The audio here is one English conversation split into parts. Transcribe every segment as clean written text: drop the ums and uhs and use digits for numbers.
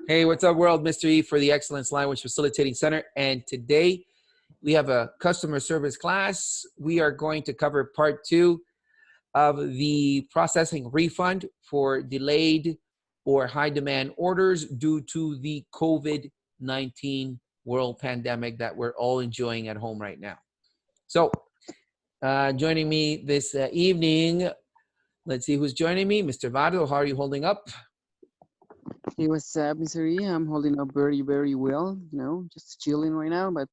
Hey, what's up, world? Mr. E for the Excellence Language Facilitating Center. And today we have a customer service class. We are going to cover part 2 of the processing refund for delayed or high demand orders due to the COVID-19 world pandemic that we're all enjoying at home right now. So joining me this evening, let's see who's joining me. Mr. Vado, how are you holding up? Hey, what's up, Mr. E? I'm holding up very, very well. Just chilling right now, but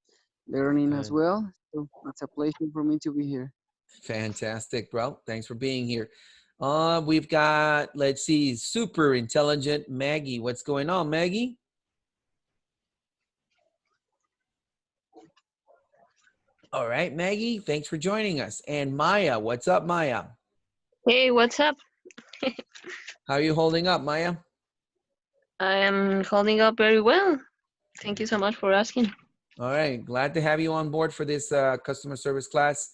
learning as well. So it's a pleasure for me to be here. Fantastic, bro. Thanks for being here. We've got, let's see, super intelligent Maggie. What's going on, Maggie? All right, Maggie, thanks for joining us. And Maya, what's up, Maya? Hey, what's up? How are you holding up, Maya? I am holding up very well. Thank you so much for asking. All right, glad to have you on board for this customer service class.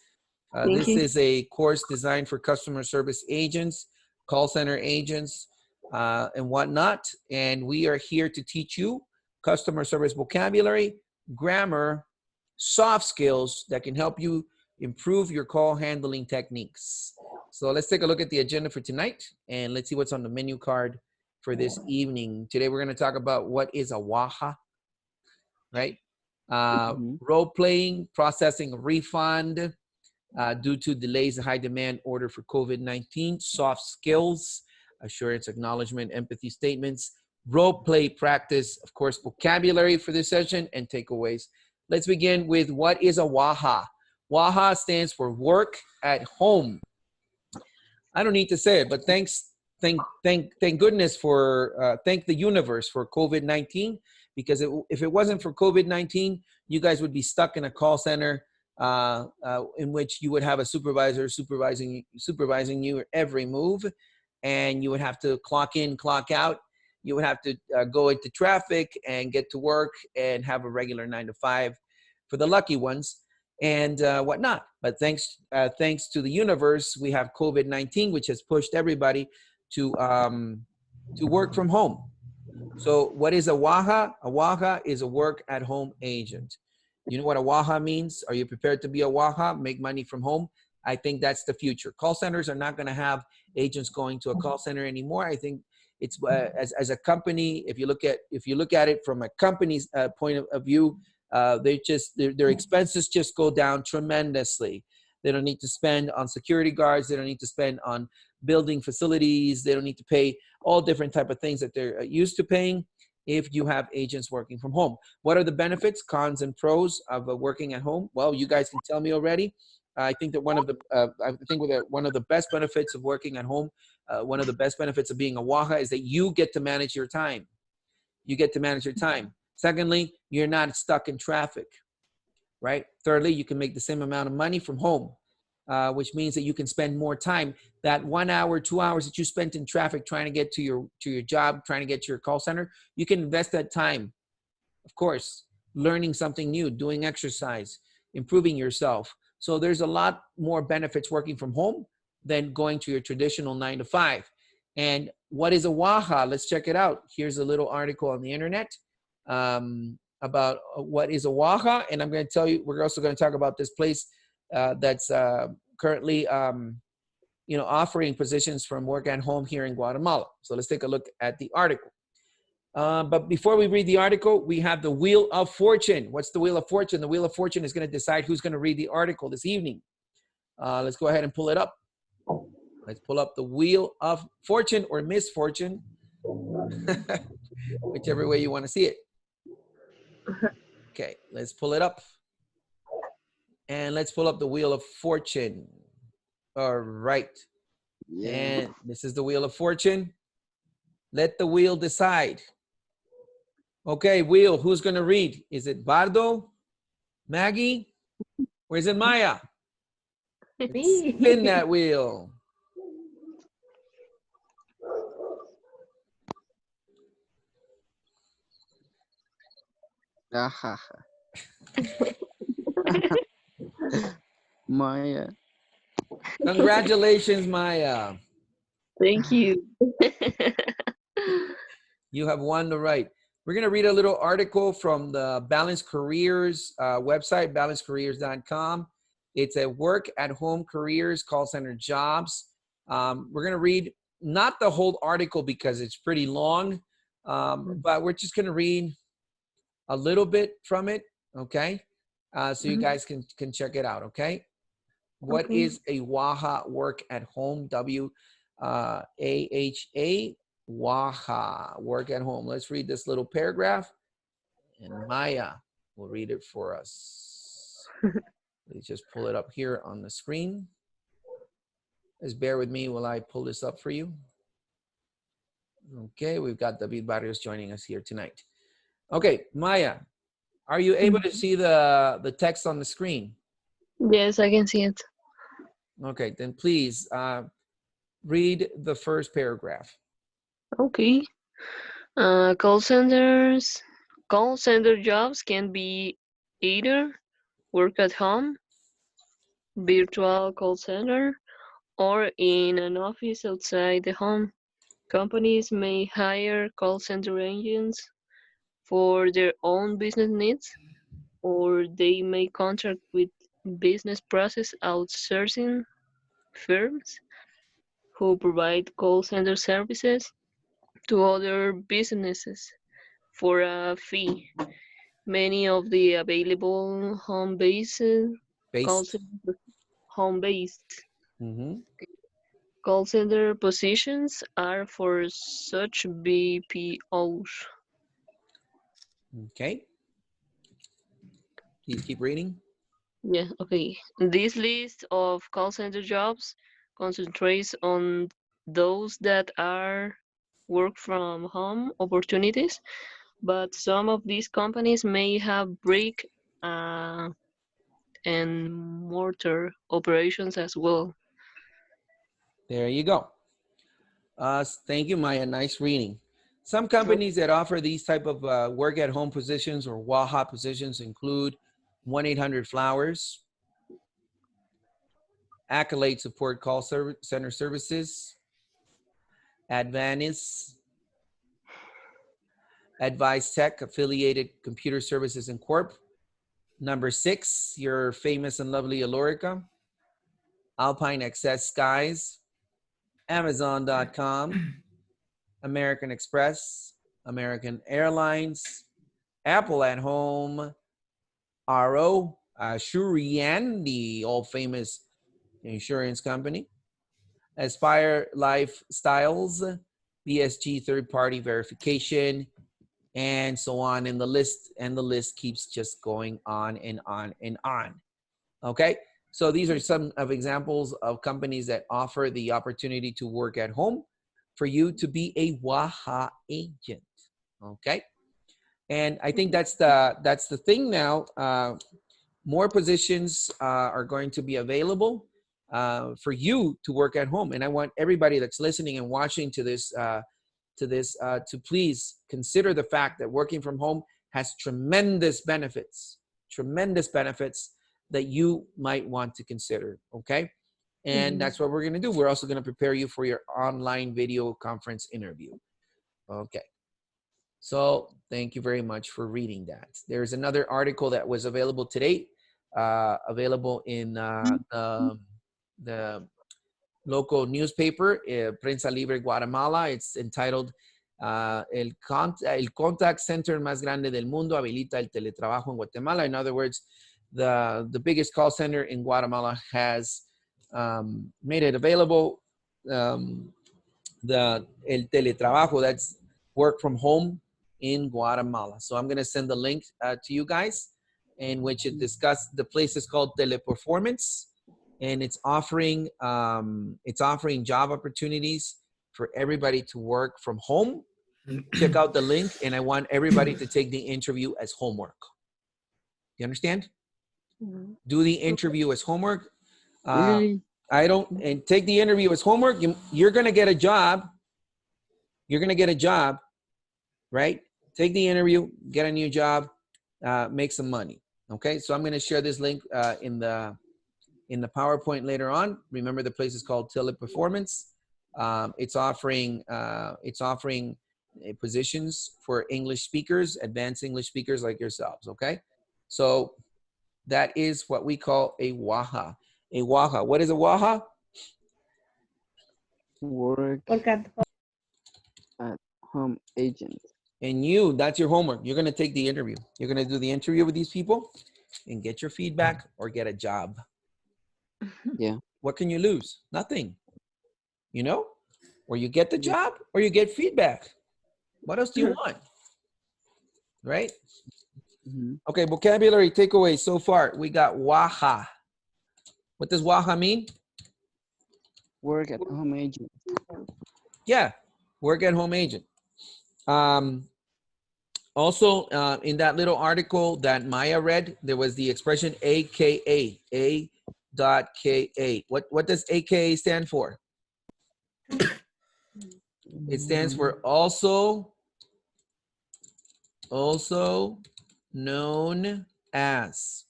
Thank This you. is a course designed for customer service agents, call center agents, and whatnot. And we are here to teach you customer service vocabulary, grammar, soft skills that can help you improve your call handling techniques. So let's take a look at the agenda for tonight and let's see what's on the menu card for this evening. Today we're going to talk about what is a WAHA, right? Role playing, processing a refund due to delays in high demand order for COVID-19, soft skills, assurance, acknowledgement, empathy statements, role play practice, of course, vocabulary for this session, and takeaways. Let's begin with what is a WAHA. WAHA stands for work at home. I don't need to say it, but thank goodness for, thank the universe for COVID-19, because if it wasn't for COVID-19, you guys would be stuck in a call center in which you would have a supervisor supervising you every move, and you would have to clock in, clock out. You would have to go into traffic and get to work and have a regular 9 to 5 for the lucky ones and whatnot. But thanks to the universe, we have COVID-19, which has pushed everybody to work from home. So what is a WAHA? A WAHA is a work at home agent. You know what a WAHA means? Are you prepared to be a WAHA, make money from home? I think that's the future. Call centers are not going to have agents going to a call center anymore. I think it's as a company, if you look at it from a company's point of view, their expenses just go down tremendously. They don't need to spend on security guards. They don't need to spend on building facilities. They don't need to pay all different type of things that they're used to paying if you have agents working from home. What are the benefits, cons, and pros of working at home? Well, you guys can tell me already. I think that one of the best benefits of working at home, one of the best benefits of being a WAHA is that you get to manage your time. You get to manage your time. Secondly, you're not stuck in traffic, right? Thirdly, you can make the same amount of money from home, which means that you can spend more time. That 1 hour, 2 hours that you spent in traffic trying to get to your job, trying to get to your call center, you can invest that time, of course, learning something new, doing exercise, improving yourself. So there's a lot more benefits working from home than going to your traditional 9 to 5. And what is a WAHA? Let's check it out. Here's a little article on the internet about what is a WAHA. And I'm going to tell you, we're also going to talk about this place that's currently, offering positions from work at home here in Guatemala. So let's take a look at the article. But before we read the article, we have the Wheel of Fortune. What's the Wheel of Fortune? The Wheel of Fortune is going to decide who's going to read the article this evening. Let's go ahead and pull it up. Let's pull up the Wheel of Fortune or Misfortune, whichever way you want to see it. Okay, let's pull it up. And let's pull up the Wheel of Fortune. All right. Yeah. And this is the Wheel of Fortune. Let the wheel decide. Okay, wheel, who's going to read? Is it Bardo, Maggie, or is it Maya? Spin that wheel. Maya. Congratulations, Maya. Thank you. You have won the right. We're going to read a little article from the Balance Careers website, balancecareers.com. It's a work at home careers call center jobs. We're going to read not the whole article because it's pretty long, but we're just going to read a little bit from it, okay? So you guys can check it out, okay? What is a WAHA Work at Home? W-A-H-A, WAHA Work at Home. Let's read this little paragraph, and Maya will read it for us. Let's just pull it up here on the screen. Just bear with me while I pull this up for you. Okay, we've got David Barrios joining us here tonight. Okay, Maya, are you able to see the text on the screen? Yes, I can see it. Okay, then please read the first paragraph. Okay. Call center jobs can be either work at home, virtual call center, or in an office outside the home. Companies may hire call center agents for their own business needs, or they may contract with business process outsourcing firms who provide call center services to other businesses for a fee. Many of the available home-based call Based. center, home-based Mm-hmm. call center positions are for such B.P.Os. Okay. Please keep reading. Yeah, okay. This list of call center jobs concentrates on those that are work from home opportunities, but some of these companies may have brick and mortar operations as well. There you go. Thank you, Maya. Nice reading. Some companies that offer these type of work at home positions or WAHA positions include 1-800-Flowers, Accolade Support Call Center Services, Advanis, Advise Tech Affiliated Computer Services and Corp. Number 6, your famous and lovely Alorica, Alpine Access Skies, Amazon.com, American Express, American Airlines, Apple at Home, RO, Shurian, the all famous insurance company, Aspire Lifestyles, BSG third party verification, and so on. And the list keeps just going on and on and on. Okay, so these are some of examples of companies that offer the opportunity to work at home for you to be a WAHA agent. Okay, and I think that's the thing now. More positions are going to be available for you to work at home, and I want everybody that's listening and watching to this to please consider the fact that working from home has tremendous benefits that you might want to consider. Okay, and that's what we're going to do. We're also going to prepare you for your online video conference interview. Okay. So thank you very much for reading that. There's another article that was available today, available in the local newspaper, Prensa Libre Guatemala. It's entitled el contact center más grande del mundo habilita el teletrabajo en Guatemala. In other words, the biggest call center in Guatemala has made it available. El teletrabajo, that's work from home in Guatemala. So I'm going to send the link to you guys, in which it discussed the place is called Teleperformance, and it's offering job opportunities for everybody to work from home. Check out the link, and I want everybody to take the interview as homework. You understand? Do the interview as homework. Really? And take the interview as homework. You're going to get a job. You're going to get a job, right? Take the interview, get a new job, make some money. Okay, so I'm going to share this link in the PowerPoint later on. Remember, the place is called Teleperformance. It's offering positions for English speakers, advanced English speakers like yourselves, okay? So that is what we call a WAHA. A WAHA. What is a WAHA? Work at home agent. And you, that's your homework. You're going to take the interview. You're going to do the interview with these people and get your feedback or get a job. Yeah. What can you lose? Nothing. You know? Or you get the job or you get feedback. What else do you want? Right? Mm-hmm. Okay, vocabulary takeaways so far. We got WAHA. What does WAHA mean? Work at home agent. Yeah, work at home agent. Also, in that little article that Maya read, there was the expression a.k.a. A.k.a. What does a.k.a. stand for? It stands for also known as.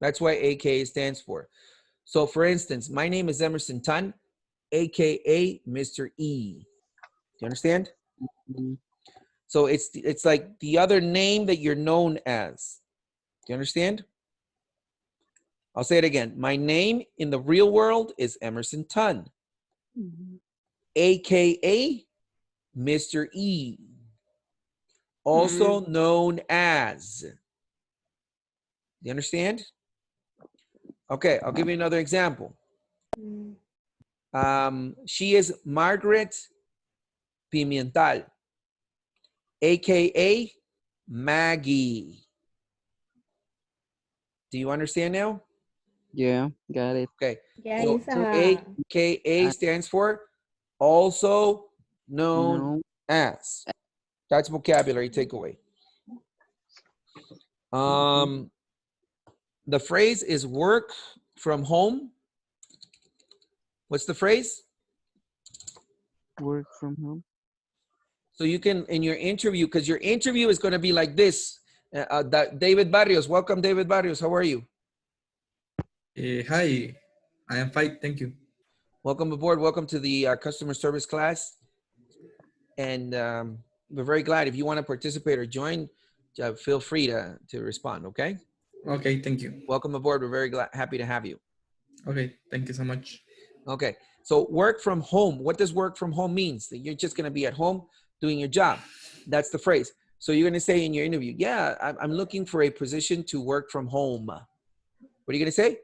That's why a.k.a. stands for. So for instance, my name is Emerson Tan, a.k.a. Mr. E. Do you understand? Mm-hmm. So it's like the other name that you're known as. Do you understand? I'll say it again. My name in the real world is Emerson Tan, a.k.a. Mr. E. Also known as. You understand? Okay, I'll give you another example. She is Margaret Pimental, a.k.a. Maggie. Do you understand now? Yeah, got it. Okay, so a.k.a. stands for also known as. That's vocabulary takeaway. The phrase is work from home. What's the phrase? Work from home. So you can, in your interview, because your interview is going to be like this. David Barrios, welcome David Barrios. How are you? Hi, I am fine, thank you. Welcome aboard. Welcome to the customer service class. And we're very glad if you want to participate or join, feel free to respond, okay? Okay, thank you. Welcome aboard. We're very happy to have you. Okay, thank you so much. Okay, so work from home. What does work from home means? That you're just going to be at home doing your job. That's the phrase. So you're going to say in your interview, yeah, I'm looking for a position to work from home. What are you going to say?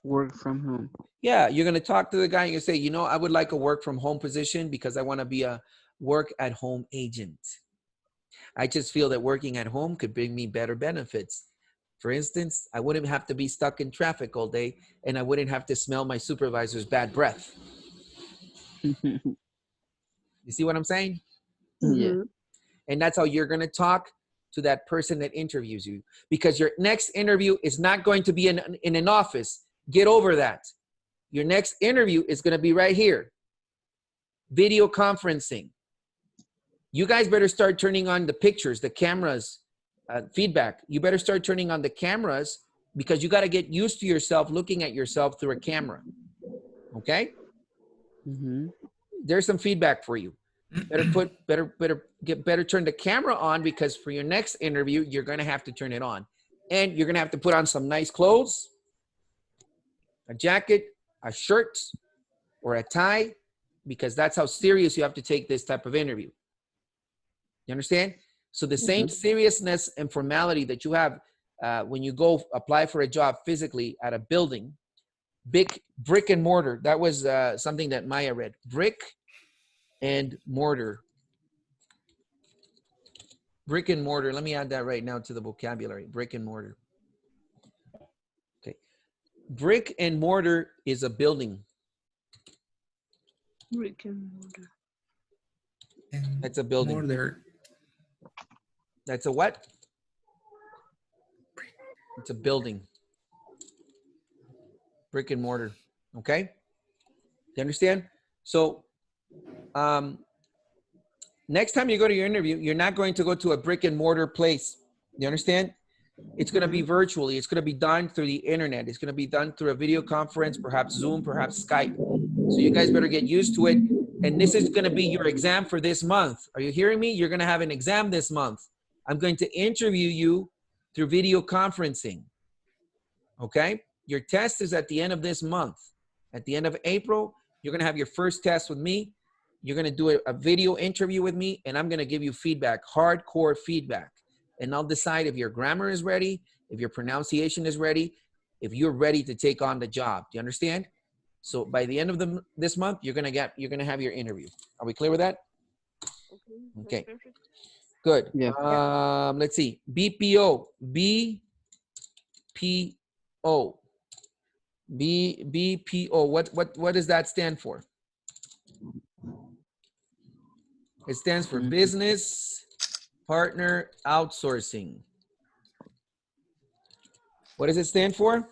Work from home. Yeah, you're going to talk to the guy and you say, you know, I would like a work from home position because I want to be a work at home agent. I just feel that working at home could bring me better benefits. For instance, I wouldn't have to be stuck in traffic all day and I wouldn't have to smell my supervisor's bad breath. You see what I'm saying? Yeah. And that's how you're going to talk to that person that interviews you, because your next interview is not going to be in an office. Get over that. Your next interview is going to be right here. Video conferencing. You guys better start turning on the pictures, the cameras, feedback. You better start turning on the cameras because you got to get used to yourself looking at yourself through a camera. Okay? There's some feedback for you. Better turn the camera on, because for your next interview, you're going to have to turn it on. And you're going to have to put on some nice clothes, a jacket, a shirt, or a tie, because that's how serious you have to take this type of interview. You understand? So the same seriousness and formality that you have when you go apply for a job physically at a building, brick and mortar. That was something that Maya read. Brick and mortar. Brick and mortar. Let me add that right now to the vocabulary. Brick and mortar. Okay. Brick and mortar is a building. Brick and mortar. That's a building. Morder. That's a what? It's a building. Brick and mortar. Okay? You understand? So, next time you go to your interview, you're not going to go to a brick and mortar place. You understand? It's going to be virtually. It's going to be done through the internet. It's going to be done through a video conference, perhaps Zoom, perhaps Skype. So you guys better get used to it And this is going to be your exam for this month. Are you hearing me? You're going to have an exam this month. I'm going to interview you through video conferencing. Okay? Your test is at the end of this month. At the end of April, you're going to have your first test with me. You're going to do a video interview with me, and I'm going to give you feedback, hardcore feedback. And I'll decide if your grammar is ready, if your pronunciation is ready, if you're ready to take on the job. Do you understand? So by the end of this month, you're gonna have your interview. Are we clear with that? Okay. Perfect. Good. Yeah. Let's see. B.P.O. B.P.O. B.P.O. What does that stand for? It stands for Business Partner Outsourcing. What does it stand for?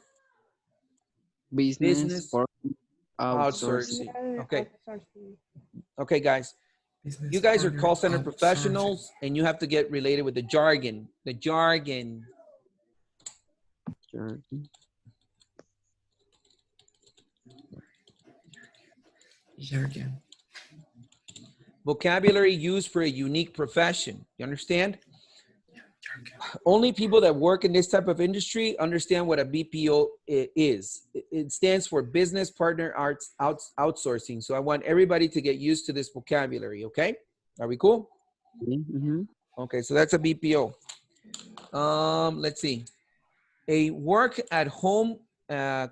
Business partner Outsourcing. outsourcing. Okay. Okay, guys. Business You guys are partner call center outsourcing. professionals, and you have to get related with the jargon. The jargon. Jargon. Jargon. Vocabulary used for a unique profession. You understand? Jargon. Only people that work in this type of industry understand what a BPO is. It stands for Business Partner Outsourcing. So I want everybody to get used to this vocabulary, okay? Are we cool? Mm-hmm. Okay, so that's a BPO. Let's see. A work at home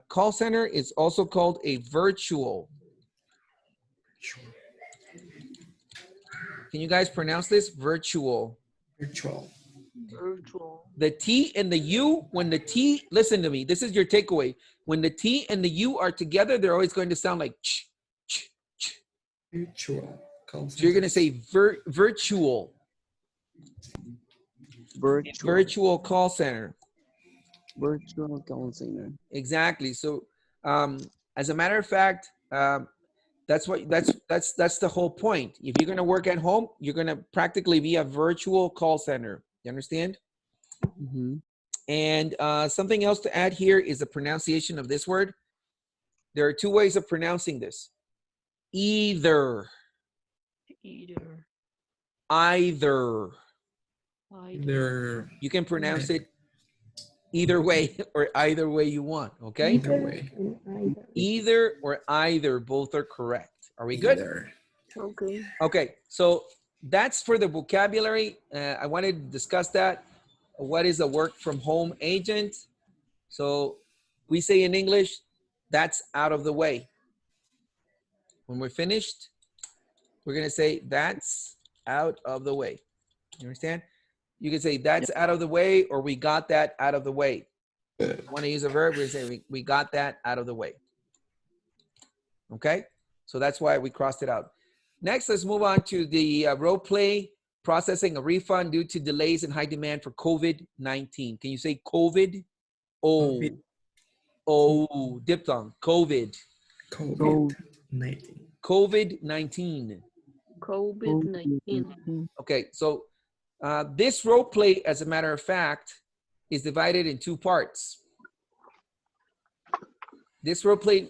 call center is also called a virtual. Can you guys pronounce this? Virtual. Virtual. Virtual. The T and the U, when the T, listen to me, this is your takeaway. When the T and the U are together, they're always going to sound like ch, ch, ch. Virtual. So you're going to say virtual. Virtual call center. Virtual call center. Exactly. So as a matter of fact, that's the whole point. If you're going to work at home, you're going to practically be a virtual call center. You understand? Mm-hmm. And something else to add here is the pronunciation of this word. There are two ways of pronouncing this. Either. Either. Either. Either. You can pronounce it either way or either way you want, okay? Either way. Either or either, both are correct. Are we good? Either. Okay. Okay, so that's for the vocabulary. I wanted to discuss that. What is a work from home agent? So we say in English, that's out of the way. When we're finished, we're gonna say that's out of the way. You understand? You can say that's out of the way, or we got that out of the way. I want to use a verb, we're gonna say we got that out of the way. Okay? So that's why we crossed it out. Next, let's move on to the role play, processing a refund due to delays and high demand for COVID-19. Can you say COVID? Oh, COVID. oh, diphthong, COVID. COVID-19. COVID-19. COVID-19. Okay, so this role play, as a matter of fact, is divided in two parts. This role play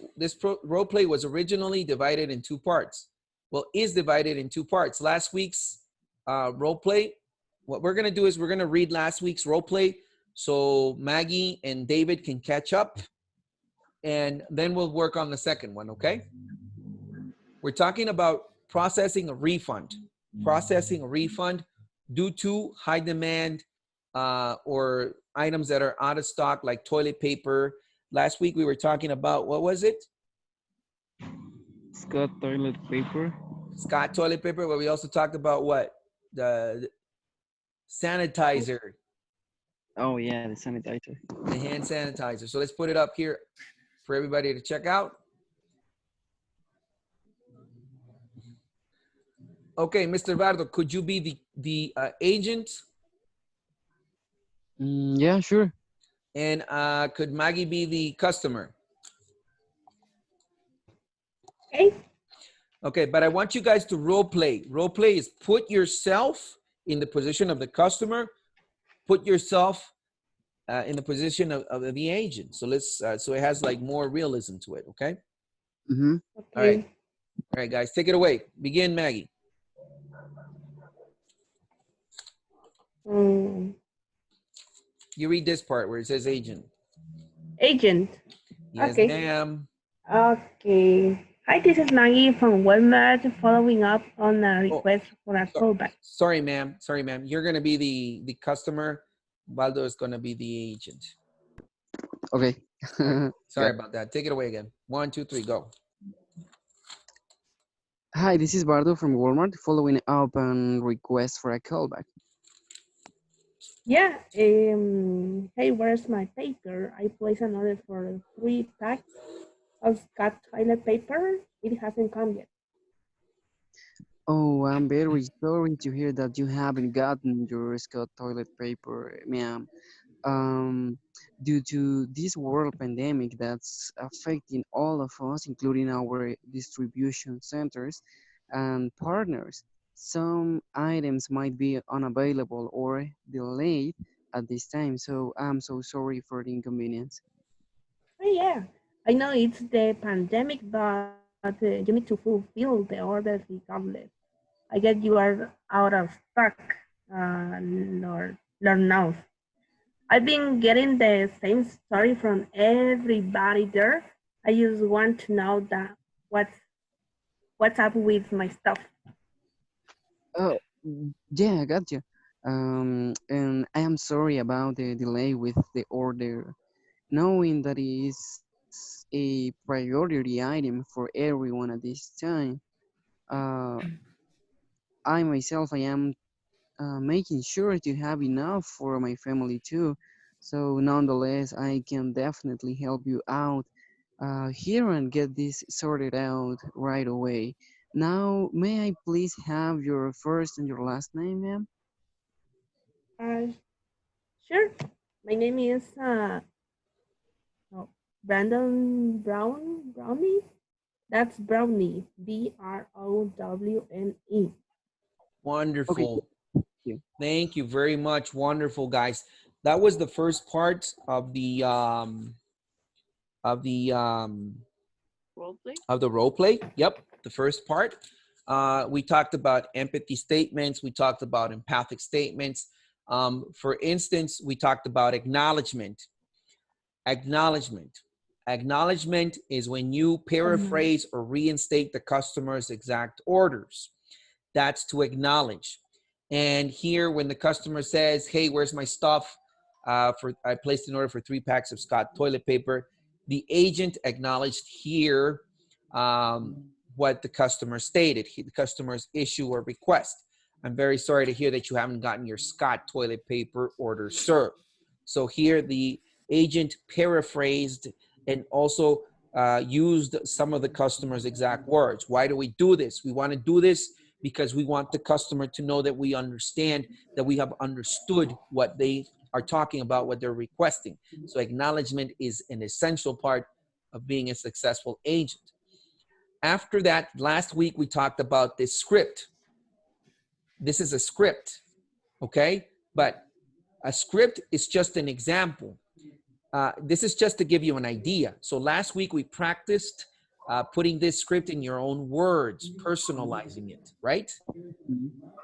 was originally divided in two parts. Well, is divided in two parts. Last week's role play, what we're gonna do is we're gonna read last week's role play so Maggie and David can catch up, and then we'll work on the second one, okay? We're talking about processing a refund. Processing a refund due to high demand or items that are out of stock, like toilet paper. Last week we were talking about, what was it? Scott toilet paper. Scott toilet paper, but we also talked about what? The sanitizer. Oh yeah, the sanitizer. The hand sanitizer. So let's put it up here for everybody to check out. Okay, Mr. Vardo, could you be the agent? Yeah, sure. And could Maggie be the customer? Okay. Okay, but I want you guys to role play. Role play is put yourself in the position of the customer, put yourself in the position of the agent. So let's so it has like more realism to it. Okay. Mm-hmm. All right. All right, guys, take it away. Begin, Maggie. Mm, You read this part where it says agent. agent. Yes, Okay. ma'am. Okay. Hi, this is Maggie from Walmart following up on a Oh, request for a callback. sorry, ma'am. Sorry, ma'am. You're going to be the customer. Baldo is going to be the agent. Okay. Sorry Got- about that. Take it away again. 1, 2, 3, go. Hi, this is Bardo from Walmart following up on request for a callback. Yeah. Hey, where's my paper? I placed an order for 3 packs of Scott toilet paper. It hasn't come yet. Oh, I'm very sorry to hear that you haven't gotten your Scott toilet paper, ma'am. Um, Due to this world pandemic that's affecting all of us, including our distribution centers and partners, some items might be unavailable or delayed at this time. So I'm so sorry for the inconvenience. Oh, yeah. I know it's the pandemic, but you need to fulfill the order regardless. I guess you are out of stock, Lord knows. I've been getting the same story from everybody there. I just want to know that what's what's up with my stuff. Oh, yeah, I got you. And I am sorry about the delay with the order, knowing that it is a priority item for everyone at this time. Uh, I myself, I am making sure to have enough for my family too. So nonetheless, I can definitely help you out here and get this sorted out right away. Now, may I please have your first and your last name, ma'am? Uh, sure. My name is oh, Brandon Brownie. That's Brownie. Browne. Okay, Wonderful. thank you. Thank you very much. Wonderful, guys. That was the first part of the of the um, Role play? of the role play. Yep, the first part. We talked about empathy statements. We talked about empathic statements. For instance, we talked about acknowledgement. Acknowledgement. Acknowledgement is when you paraphrase or reinstate the customer's exact orders. That's to acknowledge. And here, when the customer says, "Hey, where's my stuff?" I placed an order for 3 packs of Scott toilet paper. The agent acknowledged here what the customer stated, the customer's issue or request. I'm very sorry to hear that you haven't gotten your Scott toilet paper order, sir. So here, the agent paraphrased and also used some of the customer's exact words. Why do we do this? We want to do this because we want the customer to know that we understand, that we have understood what they are talking about, what they're requesting. So acknowledgement is an essential part of being a successful agent. After that, last week we talked about this script. This is a script, okay? But a script is just an example. This is just to give you an idea. So last week we practiced putting this script in your own words, personalizing it, right?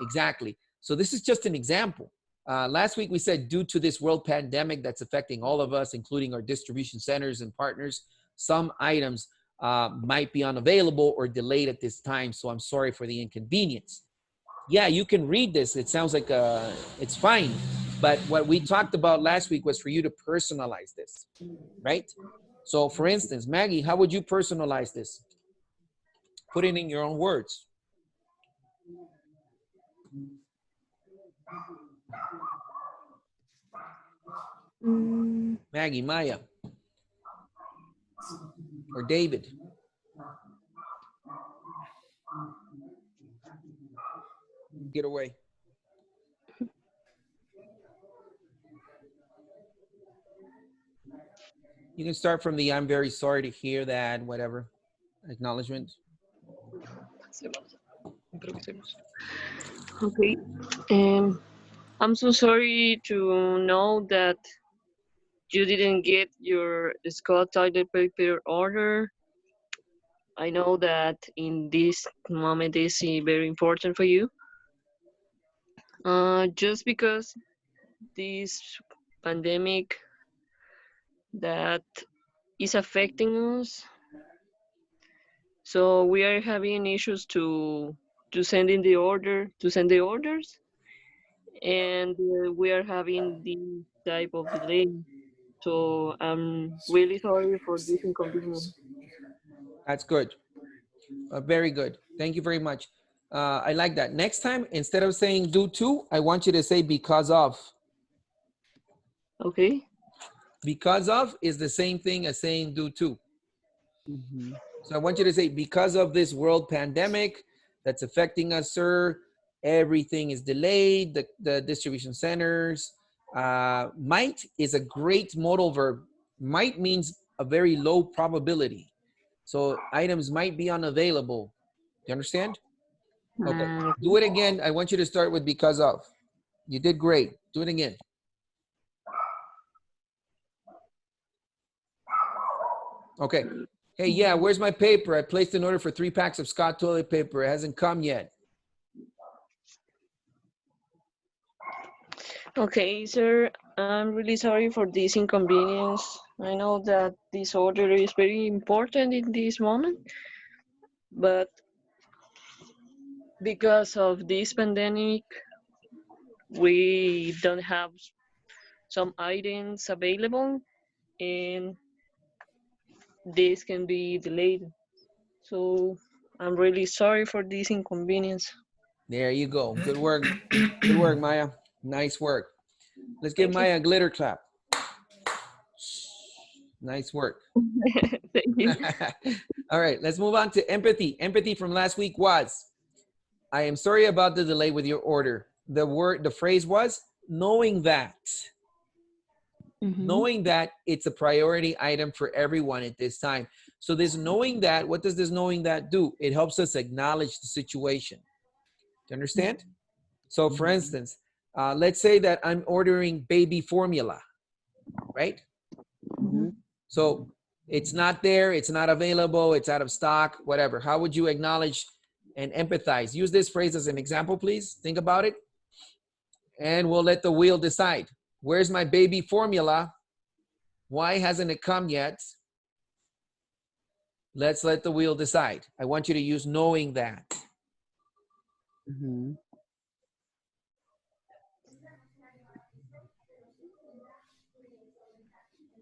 Exactly. So this is just an example. Last week we said due to this world pandemic that's affecting all of us, including our distribution centers and partners, some items might be unavailable or delayed at this time. So I'm sorry for the inconvenience. Yeah, you can read this. It sounds like it's fine. But what we talked about last week was for you to personalize this, right? So for instance, Maggie, how would you personalize this? Put it in your own words. Maggie, Maya, or David. Get away. You can start from the "I'm very sorry to hear that," whatever, acknowledgement. Okay. I'm so sorry to know that you didn't get your Scott toilet paper order. I know that in this moment is very important for you. Just because this pandemic that is affecting us, so we are having issues to send in the order to send the orders, and we are having this type of delay. So I'm really sorry for this inconvenience. That's good. Very good. Thank you very much. I like that. Next time, instead of saying due to, I want you to say because of. Okay. Because of is the same thing as saying due to. Mm-hmm. So I want you to say, because of this world pandemic that's affecting us, sir, everything is delayed, the distribution centers. Might is a great modal verb. Might means a very low probability. So items might be unavailable. Do you understand? Okay. Do it again. I want you to start with because of. You did great. Do it again. Okay. Hey, yeah, where's my paper? I placed an order for 3 packs of Scott toilet paper. It hasn't come yet. Okay, sir. I'm really sorry for this inconvenience. I know that this order is very important in this moment, but because of this pandemic, we don't have some items available, and this can be delayed. So I'm really sorry for this inconvenience. There you go. Good work. Good work, Maya. Nice work. Let's give Thank you. Maya a glitter clap. Nice work. Thank you. All right, let's move on to empathy. Empathy from last week was, I am sorry about the delay with your order. The phrase was, knowing that. Knowing that it's a priority item for everyone at this time. So this knowing that, what does this knowing that do? It helps us acknowledge the situation. Do you understand? So for instance, let's say that I'm ordering baby formula, right? Mm-hmm. So it's not there, it's not available, it's out of stock, whatever. How would you acknowledge and empathize? Use this phrase as an example, please. Think about it. And we'll let the wheel decide. Where's my baby formula? Why hasn't it come yet? Let's let the wheel decide. I want you to use knowing that. Mm-hmm.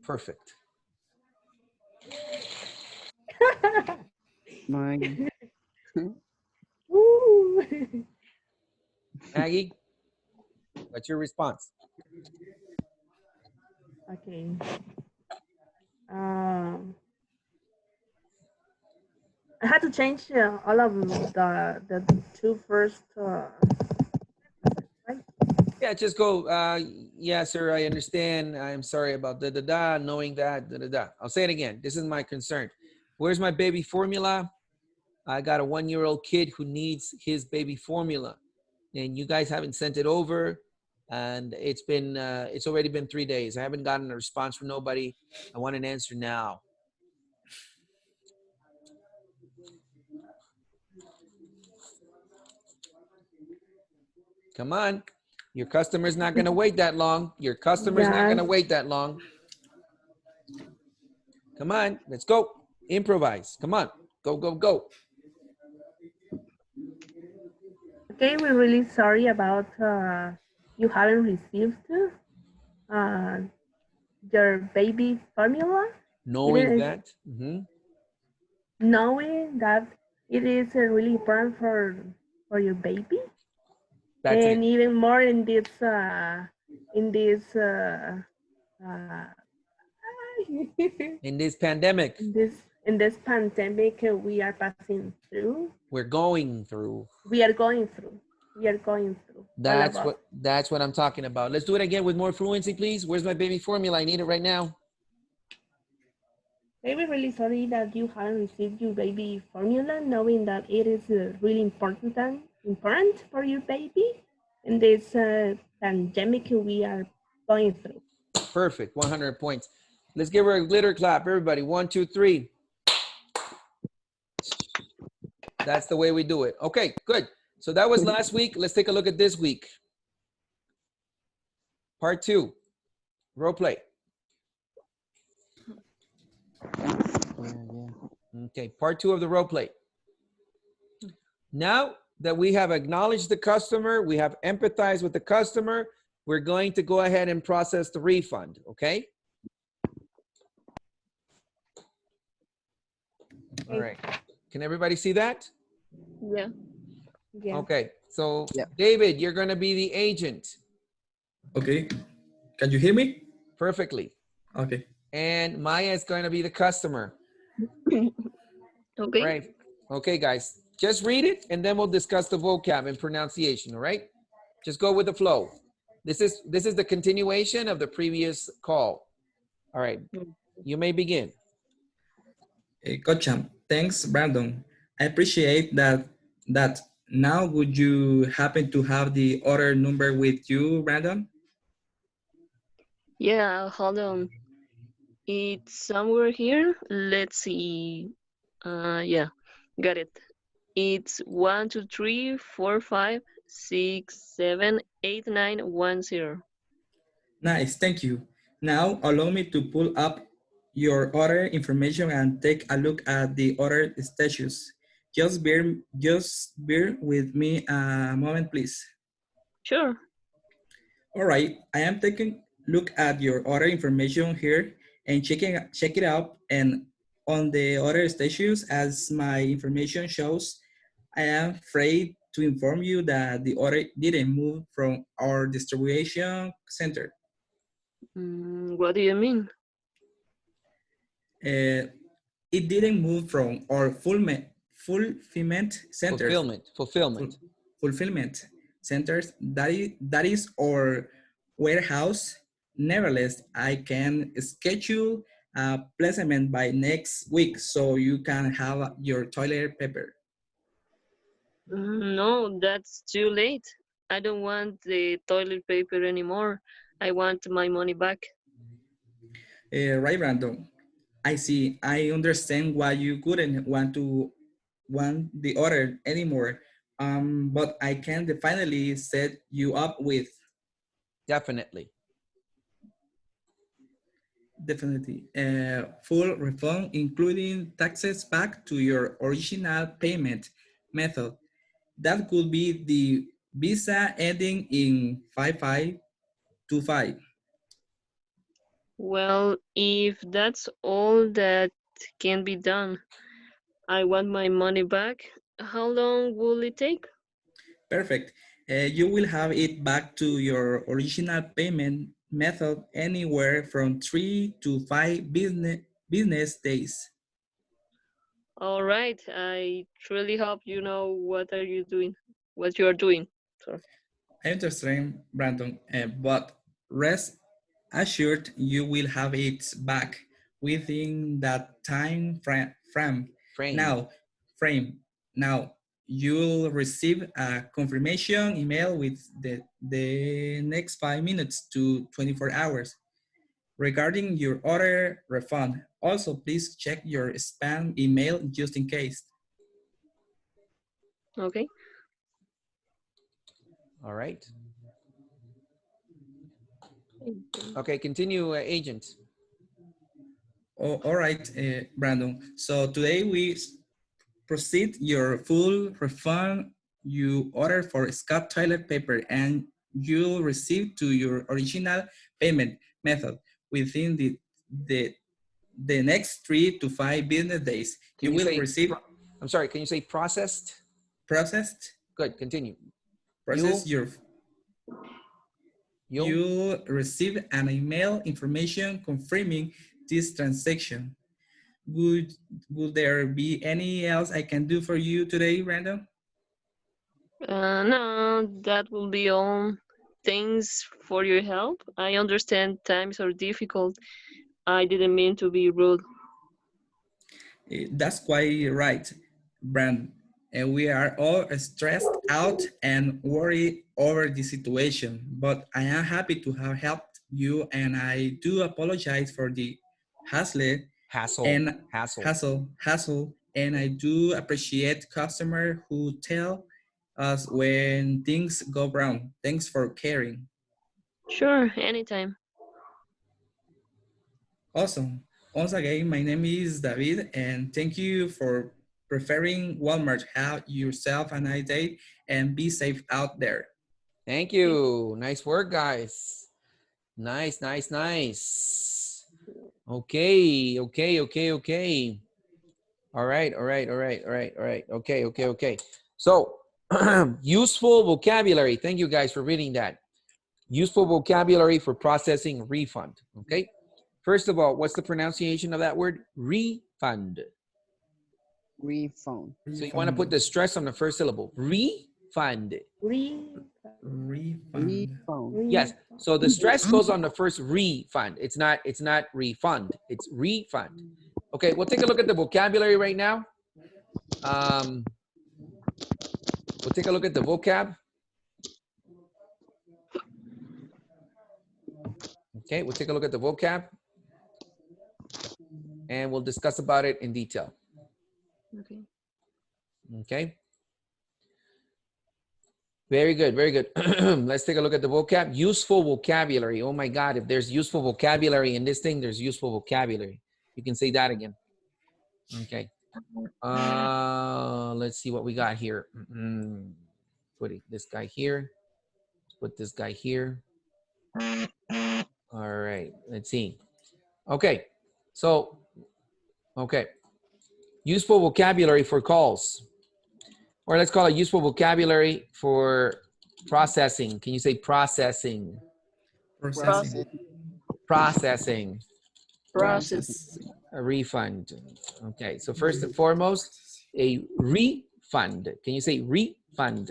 Perfect. My Ooh. Maggie, what's your response? Okay. I had to change all of the two first. Right? Yeah, just go, yeah, sir, I understand. I'm sorry about da-da-da, knowing that, da-da-da. I'll say it again. This is my concern. Where's my baby formula? I got a 1-year-old kid who needs his baby formula. And you guys haven't sent it over. And it's already been 3 days. I haven't gotten a response from nobody. I want an answer now. Come on. Your customer's not going to wait that long. Your customer's not going to wait that long. Come on, let's go. Improvise. Come on. Go, go, go. Okay, we're really sorry about you haven't received your baby formula. Knowing that. Knowing that it is really important for your baby. That's and it. even more in this In this pandemic. in this pandemic we are passing through. We're going through. We are going through. That's what I'm talking about. Let's do it again with more fluency, please. Where's my baby formula? I need it right now. We're really sorry that you haven't received your baby formula, knowing that it is really important for your baby in this pandemic we are going through. Perfect. 100 points. Let's give her a glitter clap, everybody. 1, 2, 3. That's the way we do it. Okay, good. So that was last week. Let's take a look at this week. Part 2, role play. Okay, part 2 of the role play. Now that we have acknowledged the customer, we have empathized with the customer, we're going to go ahead and process the refund, okay? All right. Can everybody see that? Yeah. Yeah. Okay, so Yeah. David, you're going to be the agent. Okay. Can you hear me? Perfectly. Okay. And Maya is going to be the customer. Okay. Right. Okay, guys. Just read it and then we'll discuss the vocab and pronunciation, all right? Just go with the flow. This is the continuation of the previous call. All right. You may begin. Gotcha. Thanks, Brandon. I appreciate that. Now, would you happen to have the order number with you, Brandon? Yeah, hold on. It's somewhere here. Let's see. Yeah, got it. It's 1, 2, 3, 4, 5, 6, 7, 8, 9, 1, 0. Nice, thank you. Now, allow me to pull up your order information and take a look at the order status. Just bear with me a moment, please. Sure. All right, I am taking a look at your order information here and check it out. And on the order status, as my information shows, I am afraid to inform you that the order didn't move from our distribution center. What do you mean? Uh, it didn't move from our fulfillment centers. Fulfillment centers. That is our warehouse. Nevertheless, I can schedule a placement by next week so you can have your toilet paper. No, that's too late. I don't want the toilet paper anymore. I want my money back. Right, Brandon. I see. I understand why you couldn't want the order anymore. But I can definitely set you up with Definitely. Full refund, including taxes back to your original payment method. That could be the visa ending in 5525. Well, if that's all that can be done, I want my money back. How long will it take? Perfect. You will have it back to your original payment method anywhere from 3 to 5 business days. All right. I truly hope you know what are you doing, what you are doing. Sorry. I understand, Brandon, but rest assured you will have it back within that time frame. Now, you'll receive a confirmation email with the next 5 minutes to 24 hours regarding your order refund. Also, please check your spam email just in case. Okay. All right. Okay, continue, agent. Oh, all right, Brandon. So today we proceed your full refund. You order for Scott toilet paper and you'll receive to your original payment method within the next 3 to 5 business days. You will receive. I'm sorry, can you say processed? Processed. Good, continue. You'll receive an email information confirming this transaction. Would there be any else I can do for you today, Brandon? No, that will be all. Thanks for your help. I understand times are difficult. I didn't mean to be rude. That's quite right, Brandon. And we are all stressed out and worried over the situation, but I am happy to have helped you, and I do apologize for the hassle and I do appreciate customers who tell us when things go wrong. Thanks for caring. Sure, anytime. Awesome. Once again, my name is David, and thank you for preferring Walmart. Have yourself a nice day and be safe out there. Thank you. Nice work, guys. Nice, nice, nice. Okay, okay, okay, okay. All right, all right, all right, all right, all right. Okay, okay, okay. So, useful vocabulary. Thank you guys for reading that. Useful vocabulary for processing refund. Okay. First of all, what's the pronunciation of that word? Refund. Refund. So you want to put the stress on the first syllable. Refund. Refund. Refund. Yes. So the stress goes on the first refund. It's not refund. It's refund. Okay, we'll take a look at the vocabulary right now. We'll take a look at the vocab. Okay, we'll take a look at the vocab. And we'll discuss about it in detail. Okay. Okay. Very good, very good. Let's take a look at the vocab. Useful vocabulary. Oh my God, if there's useful vocabulary in this thing, there's useful vocabulary. You can say that again. Okay. Let's see what we got here. Put this guy here. Put this guy here. All right, let's see. Okay, so, okay. Useful vocabulary for calls. Or let's call it useful vocabulary for processing. Can you say processing? Processing. Processing. Process. A refund. Okay, so first and foremost, a refund. Can you say refund?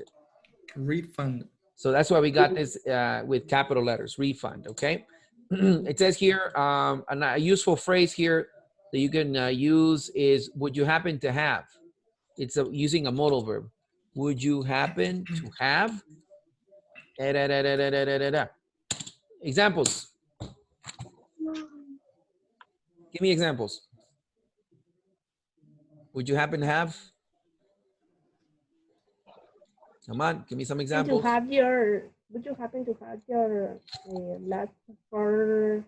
Refund. So that's why we got this with capital letters, refund, okay? It says here, a useful phrase here that you can use is, would you happen to have? It's using a modal verb. Would you happen to have? Examples. Give me examples. Would you happen to have? Come on, give me some examples. Would you happen to have your last four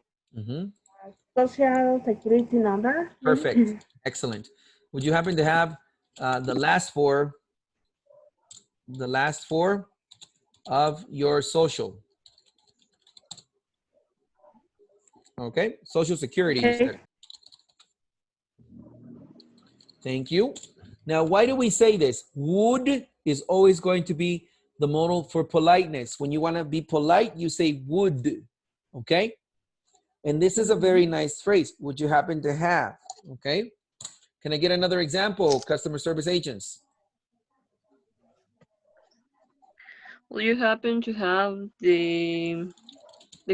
social security number? Perfect. Excellent. Would you happen to have the last four of your social? Okay, social security. Okay. Thank you. Now, why do we say this? Would is always going to be the modal for politeness. When you want to be polite, you say would. Okay? And this is a very nice phrase. Would you happen to have? Okay? Can I get another example, customer service agents? Will you happen to have the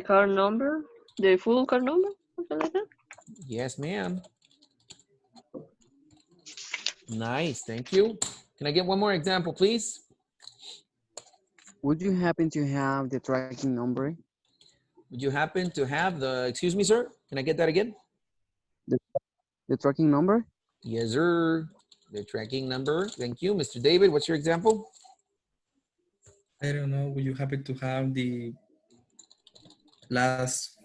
card number? The full card number? Something like that? Yes, ma'am. Nice, thank you. Can I get one more example, please? Would you happen to have the tracking number? Would you happen to have the, excuse me, sir? Can I get that again? The tracking number? Yes, sir. The tracking number. Thank you. Mr. David, what's your example? I don't know. Will you happen to have the last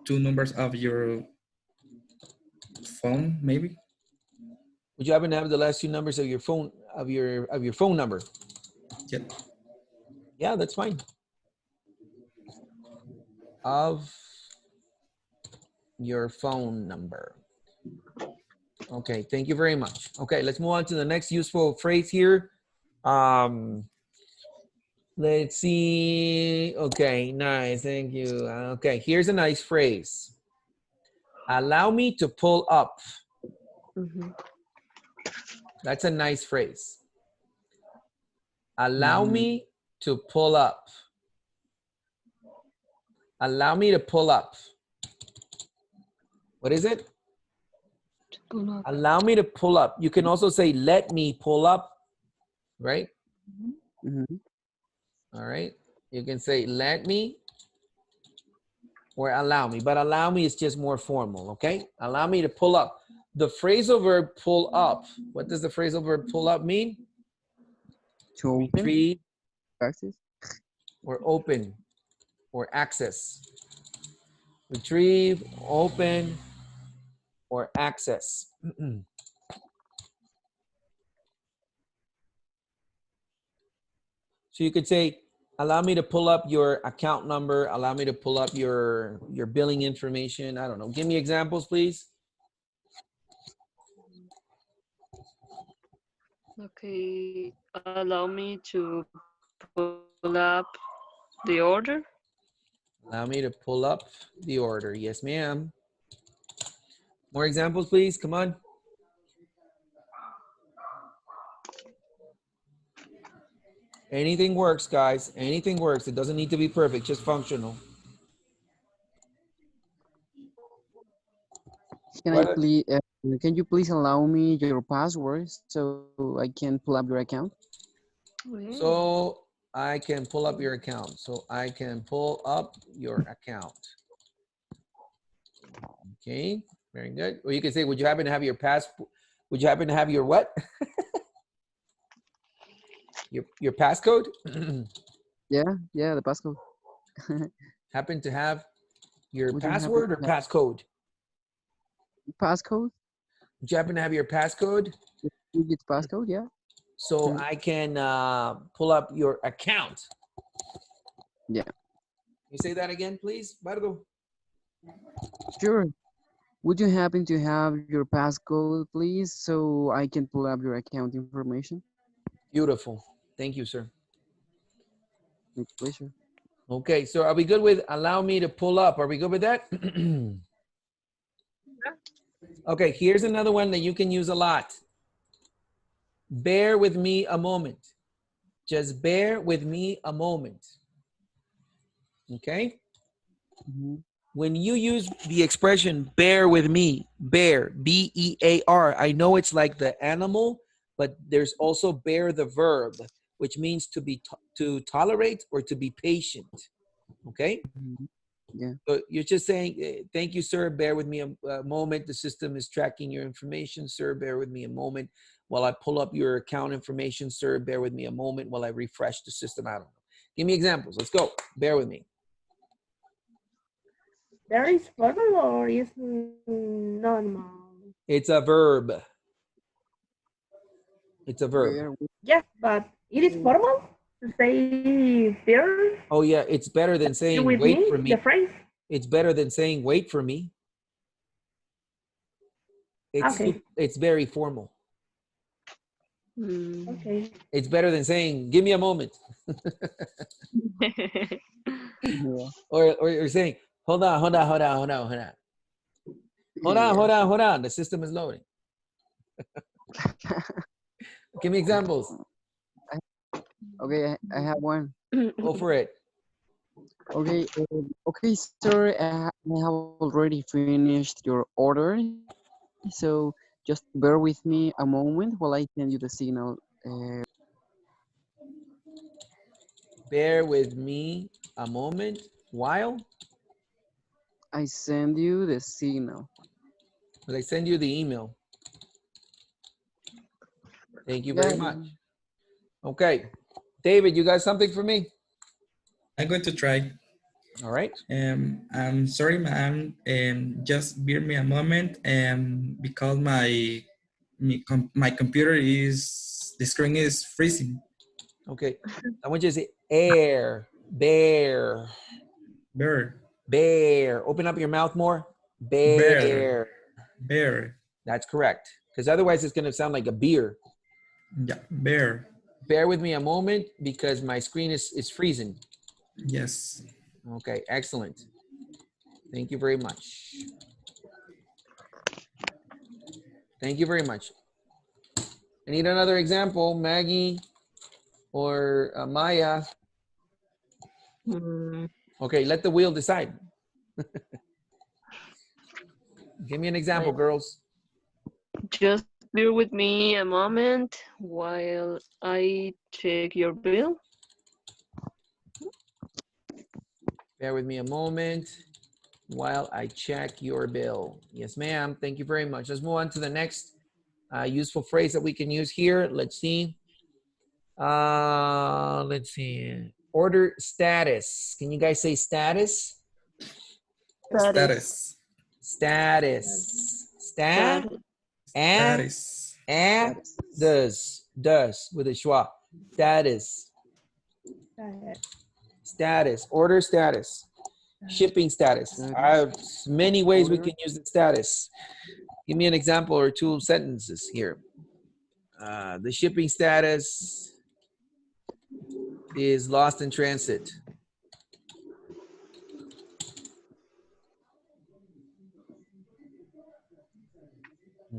two numbers of your phone, maybe? Would you happen to have the last two numbers of your phone, of your phone number? Yep. Yeah, that's fine. Of your phone number. Okay, thank you very much. Okay, let's move on to the next useful phrase here. Let's see. Okay, nice, thank you. Okay, here's a nice phrase. Allow me to pull up. That's a nice phrase. Allow me to pull up. Allow me to pull up. What is it? Allow me to pull up. You can also say, let me pull up, right? All right. You can say, let me or allow me, but allow me is just more formal, okay? Allow me to pull up. The phrasal verb pull up. What does the phrasal verb pull up mean? To open, Retrieve access. or open or access. Retrieve, open, or access. So you could say, allow me to pull up your account number. Allow me to pull up your billing information. I don't know. Give me examples, please. Okay, allow me to pull up the order. Allow me to pull up the order. Yes, ma'am. More examples, please. Come on. Anything works, guys. Anything works. It doesn't need to be perfect, just functional. Can you please allow me your password so I can pull up your account? So I can pull up your account. So I can pull up your account. Okay, very good. Or you can say, would you happen to have your passport? Would you happen to have your what? your passcode? Yeah, the passcode. Happen to have your Would you happen password or to have passcode? passcode? Would you happen to have your passcode? You get passcode, yeah. So I can pull up your account. Yeah. You say that again, please, Bardo? Sure. Would you happen to have your passcode, please, so I can pull up your account information? Beautiful. Thank you, sir. With pleasure. Okay, so are we good with allow me to pull up? Are we good with that? Okay, here's another one that you can use a lot. Bear with me a moment. Just bear with me a moment. Okay? When you use the expression bear with me, bear, B-E-A-R, I know it's like the animal, but there's also bear the verb, which means to be to tolerate or to be patient. Okay? Yeah. So you're just saying, thank you, sir. Bear with me a moment. The system is tracking your information, sir. Bear with me a moment while I pull up your account information, sir. Bear with me a moment while I refresh the system. I don't know. Give me examples. Let's go. Bear with me. There is formal or is normal? It's a verb. It's a verb. Yes, but it is formal to say there. Oh yeah, it's better than saying With wait me, for me. the phrase. It's better than saying wait for me. It's very formal. Okay. It's better than saying give me a moment. or saying hold on. Hold on. The system is loading. Give me examples. Okay, I have one. Go for it. Okay, okay, sir. I have already finished your order, so just bear with me a moment while I send you the signal. Bear with me a moment while I send you the signal. I send you the email. Thank you very much. Okay, David, you got something for me? I'm going to try. All right. I'm sorry, ma'am. Just bear me a moment. Because my computer the screen is freezing. Okay, I want you to say bear. Open up your mouth more. Bear. That's correct. Because otherwise it's going to sound like a beer. Yeah, bear. Bear with me a moment because my screen is freezing. Yes. Okay, excellent. Thank you very much. Thank you very much. I need another example, Maggie or Maya. Okay, let the wheel decide. Give me an example, girls. Just bear with me a moment while I check your bill. Bear with me a moment while I check your bill. Yes, ma'am. Thank you very much. Let's move on to the next useful phrase that we can use here. Let's see. Let's see. Order status. Can you guys say status? Status. Status. Stat. Status. And. Status. And. Does. With a schwa. Status. Status. Order status. Shipping status. Many ways we can use the status. Give me an example or two sentences here. The shipping status is lost in transit.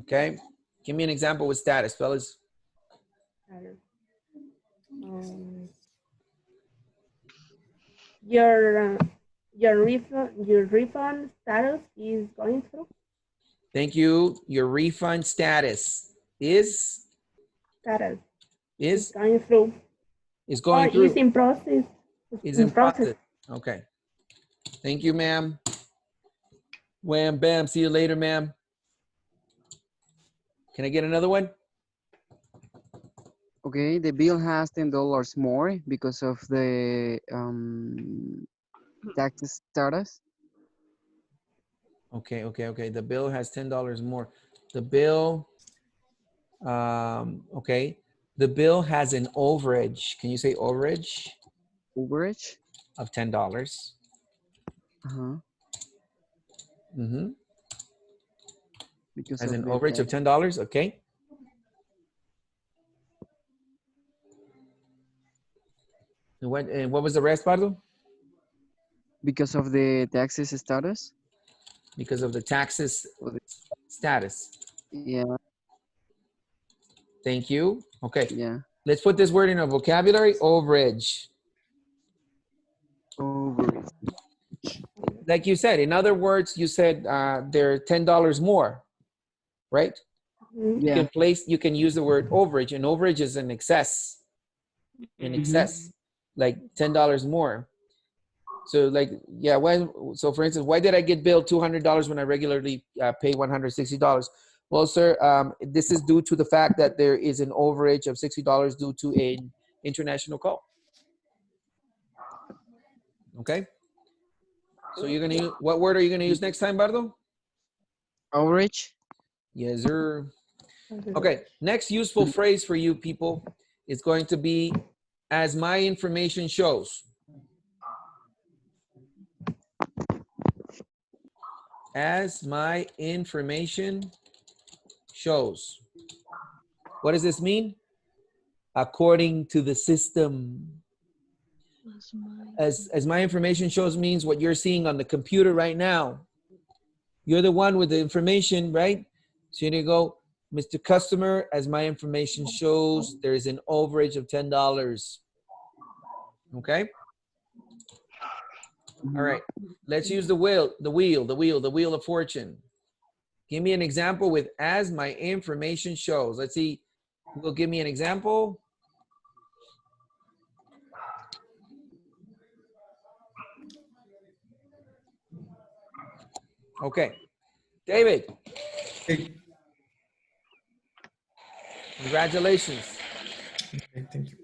Okay. Give me an example with status, fellas. Your refund status is going through. Thank you. Your refund status is Status is going through. is going or through. is in process. Is in process. Okay. Thank you, ma'am. Wham, bam. See you later, ma'am. Can I get another one? Okay, the bill has $10 more because of the tax status. Okay. The bill has $10 more. The bill, okay. The bill has an overage. Can you say overage? Overage. Of $10. Uh-huh. Mm-hmm. Because Has of an the overage of tax. $10, okay. And what was the rest, Pardo? Because of the taxes status. Because of the taxes status. Yeah. Thank you. Okay. Yeah. Let's put this word in our vocabulary, overage. Overage. Like you said, in other words, you said they're $10 more, right? Yeah. You can use the word overage, and overage is an excess. In excess, like $10 more. So like, yeah, so for instance, why did I get billed $200 when I regularly pay $160? Well, sir, this is due to the fact that there is an overage of $60 due to an international call. Okay. So you're gonna use, what word are you gonna use next time, Bardo? Overage. Yes, sir. Okay, next useful phrase for you people is going to be as my information shows. As my information shows. What does this mean? According to the system. As my information shows means what you're seeing on the computer right now. You're the one with the information, right? So you go, Mr. Customer, as my information shows, there is an overage of $10. Okay? All right. Let's use the wheel of fortune. Give me an example with as my information shows. Let's see. Who will give me an example? Okay. David. Hey. Congratulations. Okay, thank you.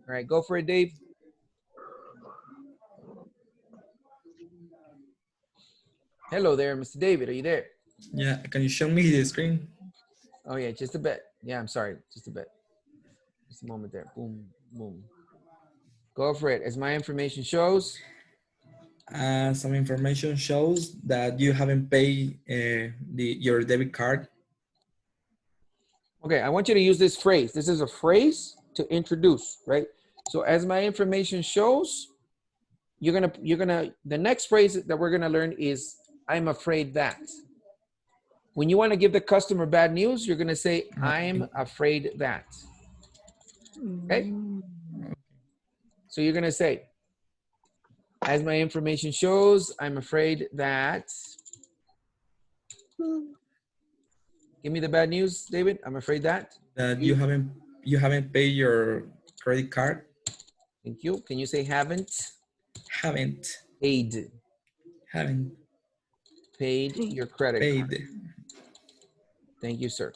All right, go for it, Dave. Hello there, Mr. David. Are you there? Yeah, can you show me the screen? Oh, yeah, just a bit. Yeah, I'm sorry. Just a bit. Just a moment there. Boom, boom. Go for it. As my information shows. Some information shows that you haven't paid your debit card. Okay, I want you to use this phrase. This is a phrase to introduce, right? So as my information shows, the next phrase that we're gonna learn is I'm afraid that. When you want to give the customer bad news, you're gonna say, I'm afraid that. Okay? So you're gonna say, as my information shows, I'm afraid that. Give me the bad news, David. I'm afraid that. That you haven't paid your credit card. Thank you. Can you say haven't? Haven't. Paid. Haven't. Paid your credit card. Paid. Thank you, sir.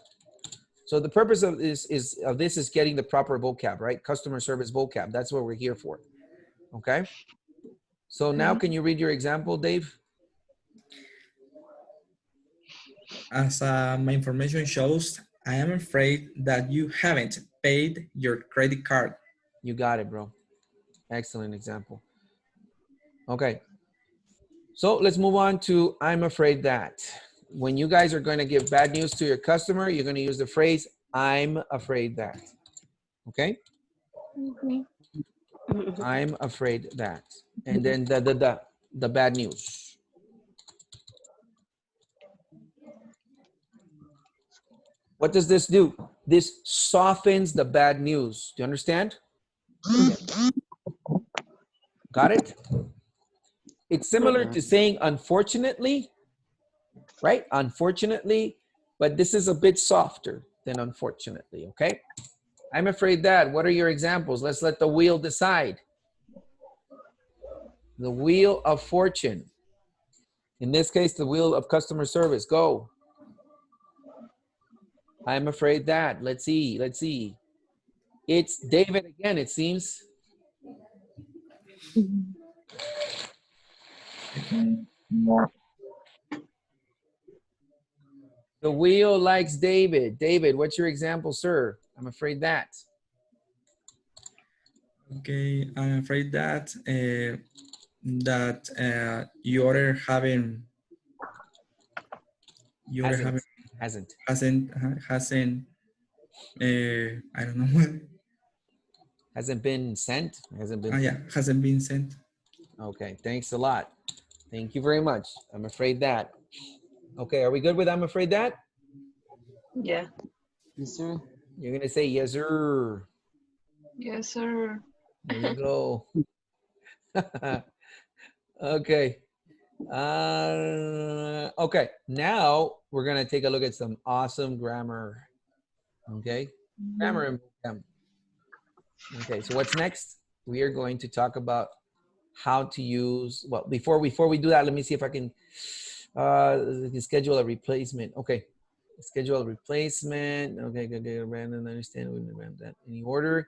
So the purpose of this is getting the proper vocab, right? Customer service vocab. That's what we're here for. Okay. So now can you read your example, Dave? As my information shows, I am afraid that you haven't paid your credit card. You got it, bro. Excellent example. Okay. So let's move on to I'm afraid that. When you guys are going to give bad news to your customer, you're going to use the phrase I'm afraid that. Okay? I'm afraid that. And then the bad news. What does this do? This softens the bad news. Do you understand? Got it? It's similar to saying unfortunately, right? Unfortunately, but this is a bit softer than unfortunately, okay? I'm afraid that. What are your examples? Let's let the wheel decide. The wheel of fortune. In this case, the wheel of customer service. Go. I'm afraid that. Let's see. Let's see. It's David again, it seems. The wheel likes David. David, what's your example, sir? I'm afraid that. Okay, I'm afraid that you order having Hasn't. I don't know what. Hasn't been sent? Hasn't been. Yeah, hasn't been sent. Okay, thanks a lot. Thank you very much. I'm afraid that. Okay, are we good with I'm afraid that? Yeah. Yes, sir. You're going to say yes, sir. Yes, sir. There you go. Okay. Okay, now we're going to take a look at some awesome grammar. Okay, grammar and vocab. Okay, so what's next? We are going to talk about how to use, well, before we do that, let me see if I can schedule a replacement. Okay, schedule a replacement. Okay, good, random, understand, we random that any order.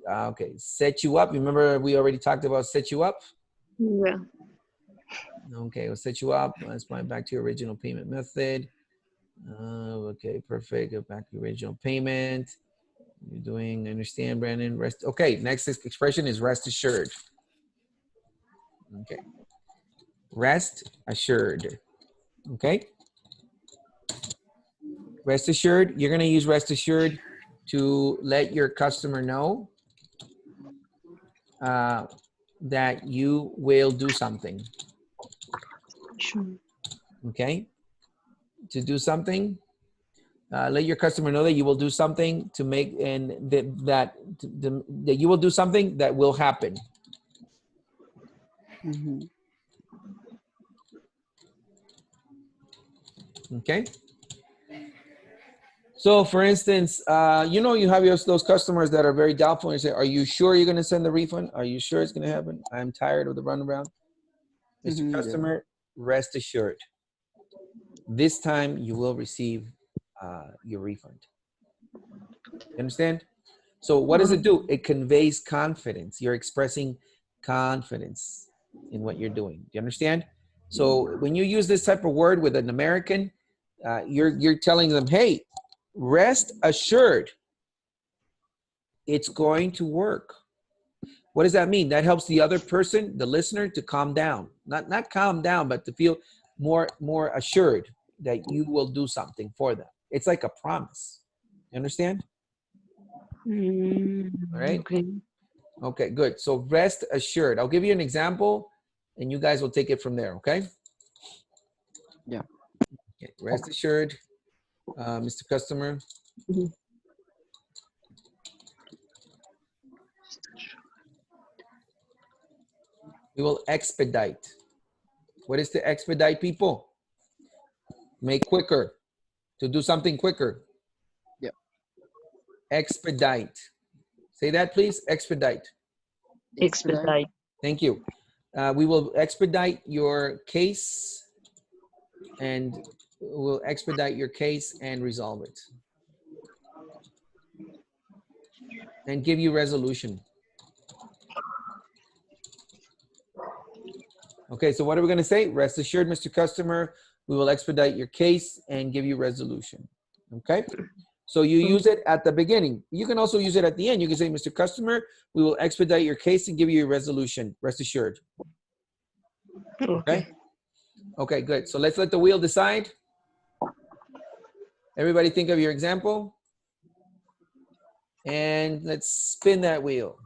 Okay, set you up. Remember, we already talked about set you up. Yeah. Okay, we'll set you up. Let's find back to your original payment method. Okay, perfect. Go back to original payment. You're doing, understand, Brandon. Rest. Okay, next expression is rest assured. Okay, rest assured. Okay, rest assured. You're gonna use rest assured to let your customer know that you will do something. Sure. Okay, to do something. Let your customer know that you will do something to make, and that you will do something that will happen. Mm-hmm. Okay. So for instance, you know, you have those customers that are very doubtful and say, are you sure you're going to send the refund? Are you sure it's going to happen? I'm tired of the runaround. Mr. Customer, rest assured. This time you will receive your refund. You understand? So what does it do? It conveys confidence. You're expressing confidence in what you're doing. Do you understand? So when you use this type of word with an American, you're telling them, hey, rest assured, it's going to work. What does that mean? That helps the other person, the listener, to calm down. Not calm down, but to feel more assured that you will do something for them. It's like a promise. You understand? All right. Okay. Okay, good. So rest assured. I'll give you an example and you guys will take it from there, okay? Yeah. Okay, rest assured, Mr. Customer. Mhm. We will expedite. What is to expedite, people? Make quicker. To do something quicker. Yep. Expedite. Say that, please. Expedite. Expedite. Thank you. We will expedite your case and we'll expedite your case and resolve it. And give you resolution. Okay, so what are we gonna say? Rest assured, Mr. Customer, we will expedite your case and give you resolution. Okay? So you use it at the beginning. You can also use it at the end. You can say, Mr. Customer, we will expedite your case and give you a resolution. Rest assured. Okay? Okay, good. So let's let the wheel decide. Everybody think of your example. And let's spin that wheel.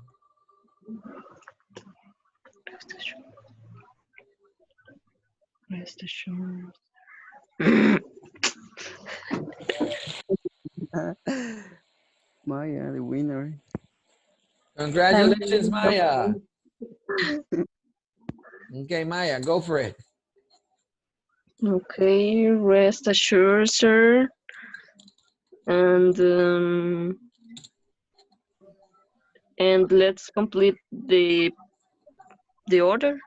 Rest assured. Maya, the winner. Congratulations, Maya. Okay, Maya, go for it. Okay, rest assured, sir. And let's complete the order.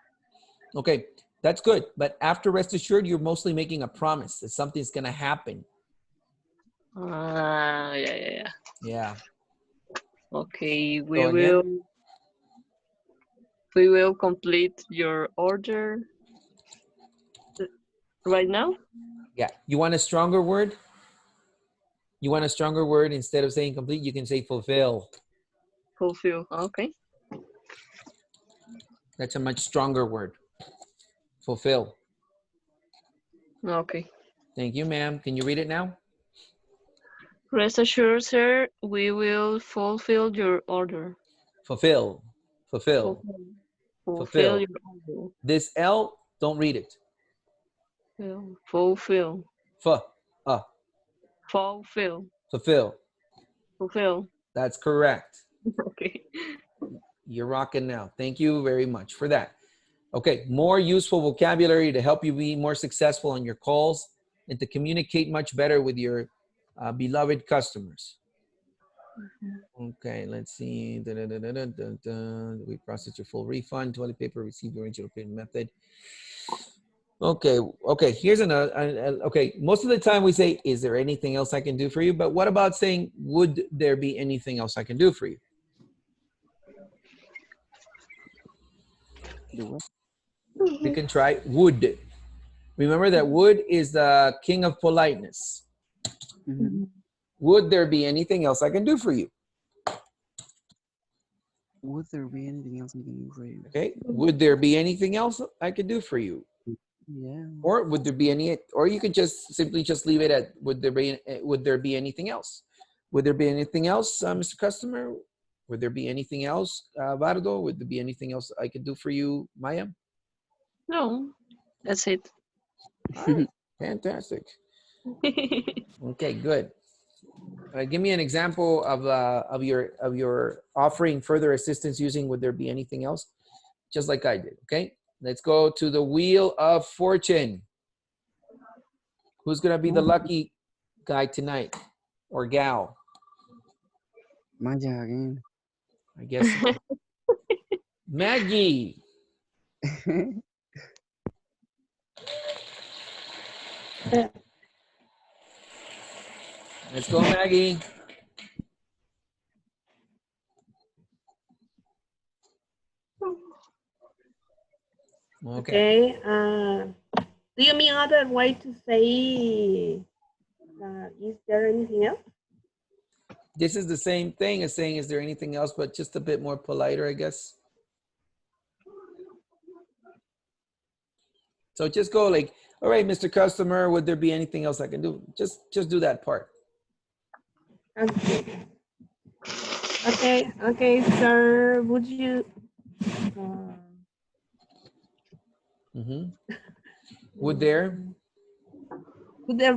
Okay, that's good. But after rest assured, you're mostly making a promise that something's gonna happen. Yeah. Yeah. Okay, So again, we will complete your order right now. yeah. You want a stronger word? You want a stronger word instead of saying complete? You can say fulfill. Fulfill. Okay. That's a much stronger word. Fulfill. Okay. Thank you, ma'am. Can you read it now? Rest assured, sir, we will fulfill your order. Fulfill. Fulfill. Fulfill Fulfill. your order. This L, don't read it. Fulfill. Fulfill. Fulfill. Fulfill. That's correct. Okay. You're rocking now. Thank you very much for that. Okay, more useful vocabulary to help you be more successful on your calls and to communicate much better with your beloved customers. Okay, let's see. We process your full refund. Toilet paper received your original payment method. Okay. Here's another. Okay, most of the time we say, "Is there anything else I can do for you?" But what about saying, "Would there be anything else I can do for you?" The what? You can try would. Remember that would is the king of politeness. Mm-hmm. Would there be anything else I can do for you? Would there be anything else I can do for you? Okay. Would there be anything else I could do for you? Yeah. Or would there be any? Or you could just simply just leave it at would there be anything else? Would there be anything else, Mr. Customer? Would there be anything else, Bardo? Would there be anything else I could do for you, Maya? No, that's it. All right. Fantastic. Okay, good. Give me an example of your offering further assistance using would there be anything else? Just like I did, okay? Let's go to the Wheel of Fortune. Who's gonna be the lucky guy tonight or gal? Maya again. I guess so. Maggie. Let's go, Maggie. Okay. Okay. Do you mean other way to say, is there anything else? This is the same thing as saying, is there anything else, but just a bit more politer, I guess. So just go like, all right, Mr. Customer, would there be anything else I can do? Just do that part. Okay, sir, would you? Would there? Would there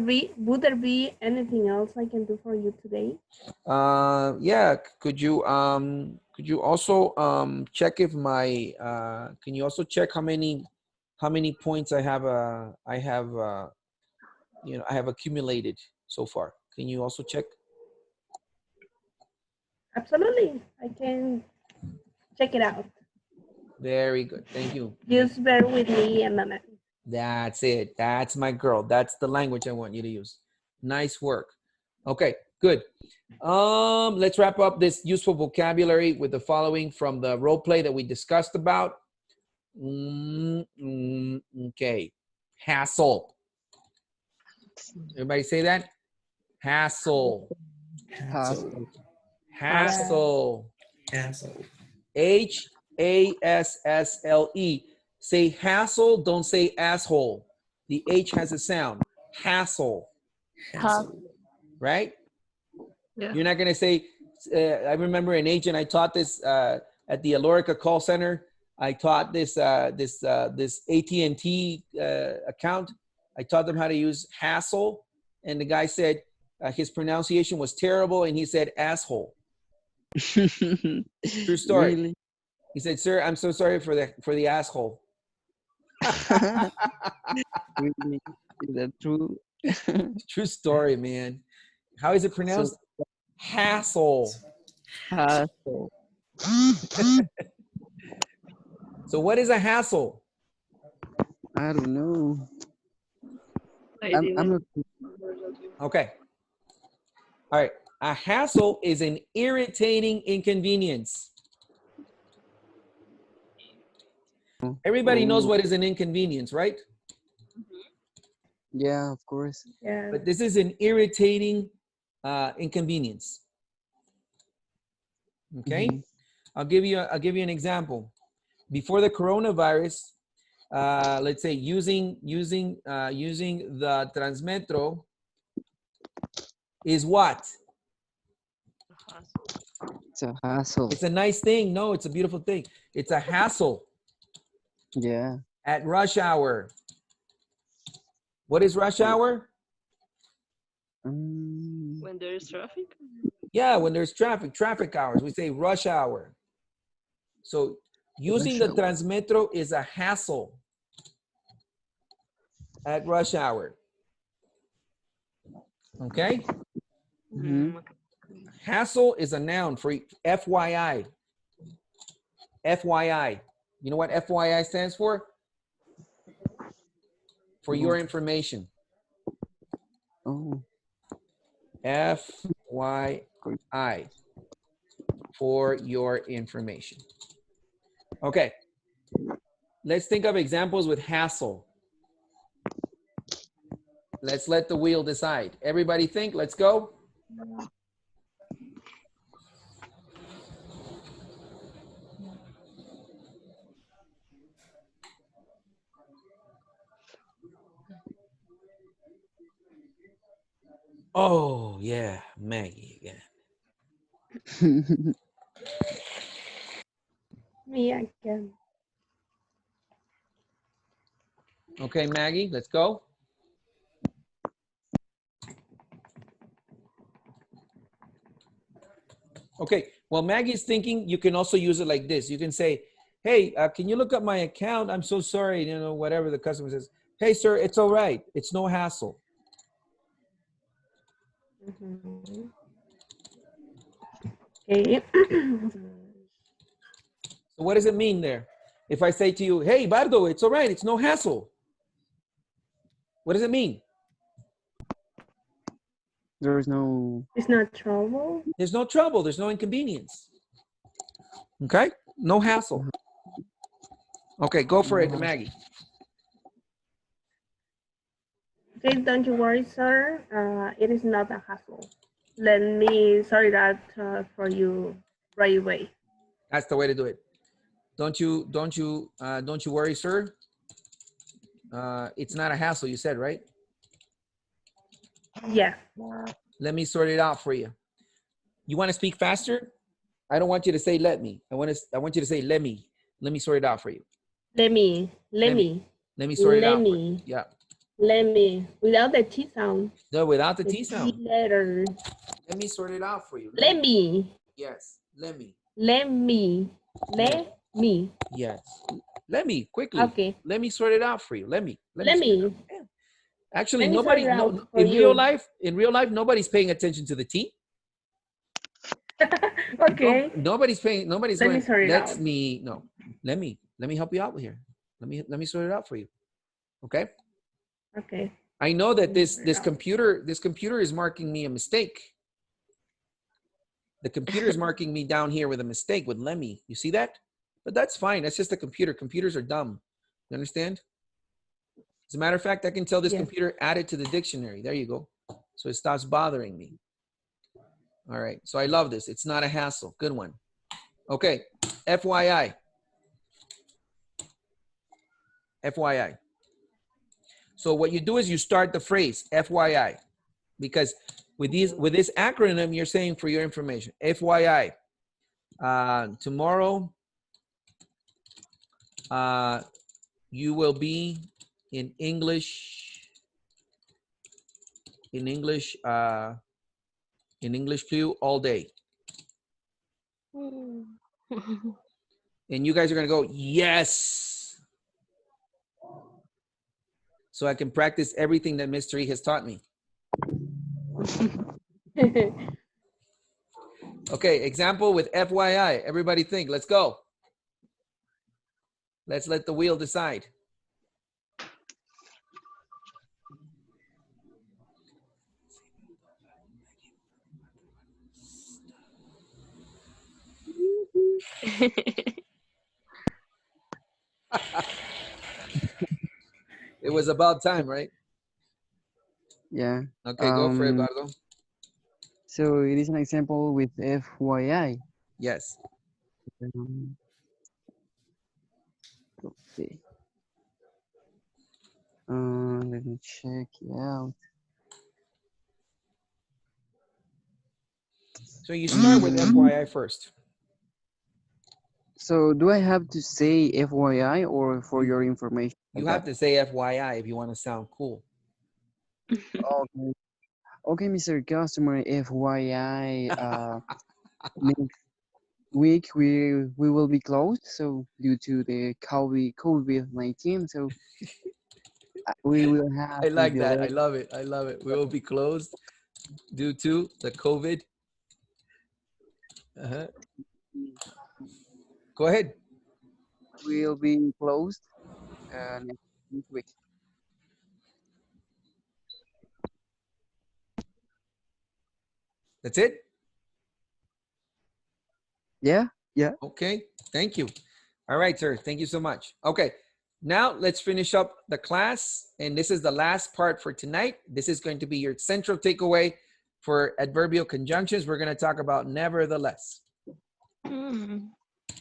be anything else I can do for you today? Yeah. Could you also check if my can you also check how many points I have I have accumulated so far? Can you also check? Absolutely, I can check it out. Very good. Thank you. Just bear with me a moment. That's it. That's my girl. That's the language I want you to use. Nice work. Okay, good. Let's wrap up this useful vocabulary with the following from the role play that we discussed about. Okay. Hassle. Everybody say that? Hassle. Hassle. Hassle. Hassle. H-A-S-S-L-E. Say hassle, don't say asshole. The H has a sound. Hassle, Hassle. right? Yeah. You're not going to say, I remember an agent, I taught this at the Alorica call center. I taught this this AT&T account. I taught them how to use hassle. And the guy said his pronunciation was terrible. And he said asshole. True story. Really? He said, sir, I'm so sorry for the asshole. Really? Is that true? True story, man. How is it pronounced? Hassle. Hassle. So what is a hassle? I don't know. I I'm didn't. not. Okay. All right. A hassle is an irritating inconvenience. Everybody knows Oh, what is an inconvenience, right? yeah, of course. Yeah. But this is an irritating inconvenience. Okay. Mhm. I'll give you an example. Before the coronavirus, let's say using the Transmetro is what? It's a hassle. It's a nice thing. No, it's a beautiful thing. It's a hassle Yeah. at rush hour. What is rush hour? When there's traffic. Yeah, when there's traffic hours. We say rush hour. So using the Rush hour. Transmetro is a hassle at rush hour. Okay? Mhm. Okay. Hassle is a noun for FYI. FYI. You know what FYI stands for? For your information. Oh, FYI. For your information. Okay. Let's think of examples with hassle. Let's let the wheel decide. Everybody think, let's go. Oh, yeah, Maggie again. Me again. Okay, Maggie, let's go. Okay, well, Maggie's thinking you can also use it like this. You can say, hey, can you look up my account? I'm so sorry, you know, whatever the customer says. Hey, sir, it's all right. It's no hassle. Mhm. Okay. So what does it mean there? If I say to you, hey, Bardo, it's all right. It's no hassle. What does it mean? there's no. It's not trouble. There's no trouble. There's no inconvenience. Okay? No hassle. Okay, go for it, Maggie. Okay, don't you worry, sir. It is not a hassle. Let me sort that for you right away. That's the way to do it. Don't you worry, sir. It's not a hassle, you said, right? Yeah. Let me sort it out for you. You want to speak faster? I don't want you to say let me. I want you to say let me. Let me sort it out for you. Let me Sort it Let out. me. Yeah. Let me. Without the T sound. No, without the The T sound. letter. Let me sort it out for you. Let me. Yes. Let me. Let me. Let me. Yes. Let me quickly. Okay. Let me sort it out for you. Let me. Let me. Yeah. Actually, Let me nobody sort it out for in you. real life, nobody's paying attention to the T. Okay. Nobody's paying. Nobody's Let me going. sort it Let out. me. No. Let me help you out here. Let me sort it out for you. Okay. Okay. I know that this Yeah. computer is marking me a mistake. The computer is marking me down here with a mistake with Lemmy. You see that? But that's fine. That's just the computer. Computers are dumb. You understand? As a matter of fact, I can tell this Yes. computer add it to the dictionary. There you go. So it stops bothering me. All right. So I love this. It's not a hassle. Good one. Okay. FYI. FYI. So what you do is you start the phrase FYI, because with this acronym, you're saying for your information. FYI. Tomorrow, you will be in English 2 all day. And you guys are gonna go, yes. So I can practice everything that Mr. E has taught me. Okay, example with FYI. Everybody think, let's go. Let's let the wheel decide. It was about time, right? Yeah. Okay, go for it, Bardo. So it is an example with FYI. Yes. Okay. Let me check it out. So you start with FYI first. So do I have to say FYI or for your information? You like have to say FYI if you want to sound cool. Okay. Okay, Mr. Customer, FYI, next week we will be closed, so due to the COVID-19, so we will have I to like that. I delay. love it. I love it. We will be closed due to the COVID. Go ahead. Will be closed next week. That's it? Yeah, yeah. Okay. Thank you. All right, sir. Thank you so much. Okay. Now let's finish up the class. And this is the last part for tonight. This is going to be your central takeaway for adverbial conjunctions. We're going to talk about nevertheless and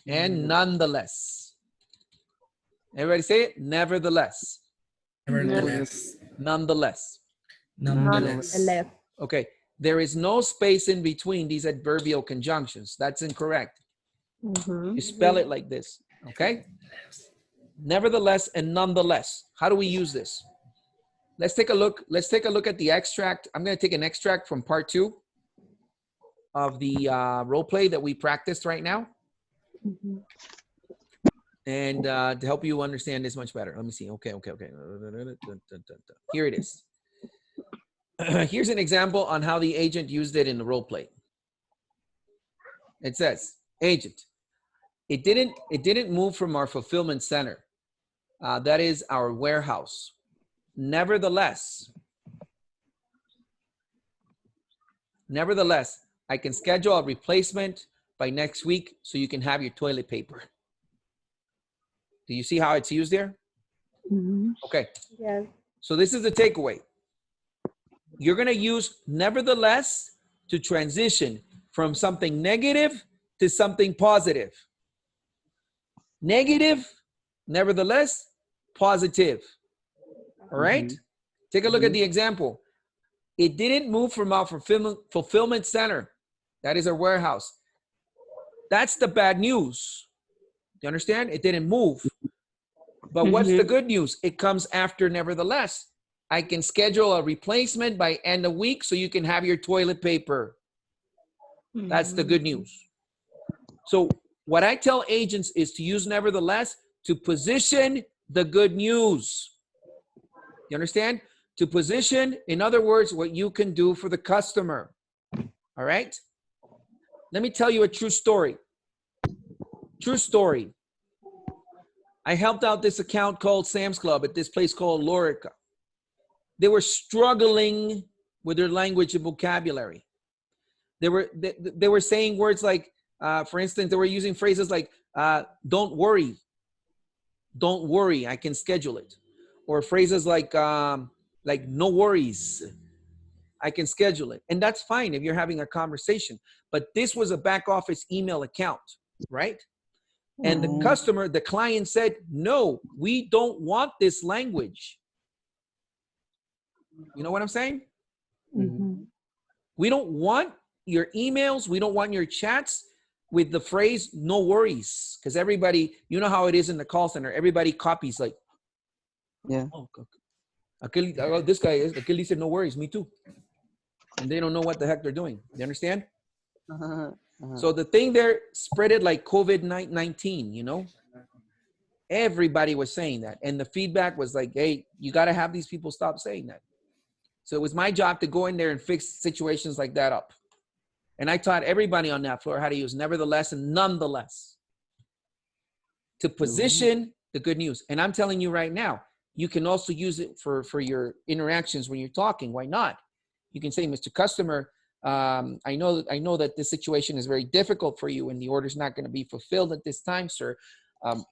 nonetheless. Everybody say it. Nevertheless. Nevertheless. Nonetheless. Nonetheless. Left. Okay. There is no space in between these adverbial conjunctions. That's incorrect. You spell it like this. Okay. Nevertheless and nonetheless. How do we use this? Let's take a look. Let's take a look at the extract. I'm going to take an extract from part 2 of the role play that we practiced right now. And to help you understand this much better. Let me see. Okay. Here it is. Here's an example on how the agent used it in the role play. It says, agent, it didn't move from our fulfillment center. That is our warehouse. Nevertheless, I can schedule a replacement by next week so you can have your toilet paper. Do you see how it's used there? Okay. Yes. So this is the takeaway. You're going to use nevertheless to transition from something negative to something positive. Negative, nevertheless, positive. All right? Take a look at the example. It didn't move from our fulfillment center. That is our warehouse. That's the bad news. You understand? It didn't move. But what's the good news? It comes after nevertheless. I can schedule a replacement by end of week so you can have your toilet paper. That's the good news. So what I tell agents is to use nevertheless to position the good news. You understand? To position, in other words, what you can do for the customer. All right? Let me tell you a true story. True story. I helped out this account called Sam's Club at this place called Lorica. They were struggling with their language and vocabulary. They were saying words like, for instance, they were using phrases like, don't worry, I can schedule it. Or phrases like no worries, I can schedule it. And that's fine if you're having a conversation. But this was a back office email account, right? And the customer, the client said, no, we don't want this language. You know what I'm saying? Mhm. We don't want your emails. We don't want your chats with the phrase, no worries. Because everybody, you know how it is in the call center. Everybody copies like, Yeah. oh, this guy is, aquel dice, no worries, me too. And they don't know what the heck they're doing. You understand? So the thing there spread it like COVID-19, you know? Everybody was saying that. And the feedback was like, hey, you got to have these people stop saying that. So it was my job to go in there and fix situations like that up. And I taught everybody on that floor how to use nevertheless and nonetheless to position the good news. And I'm telling you right now, you can also use it for your interactions when you're talking. Why not? You can say, Mr. Customer, I know that this situation is very difficult for you and the order's not going to be fulfilled at this time, sir.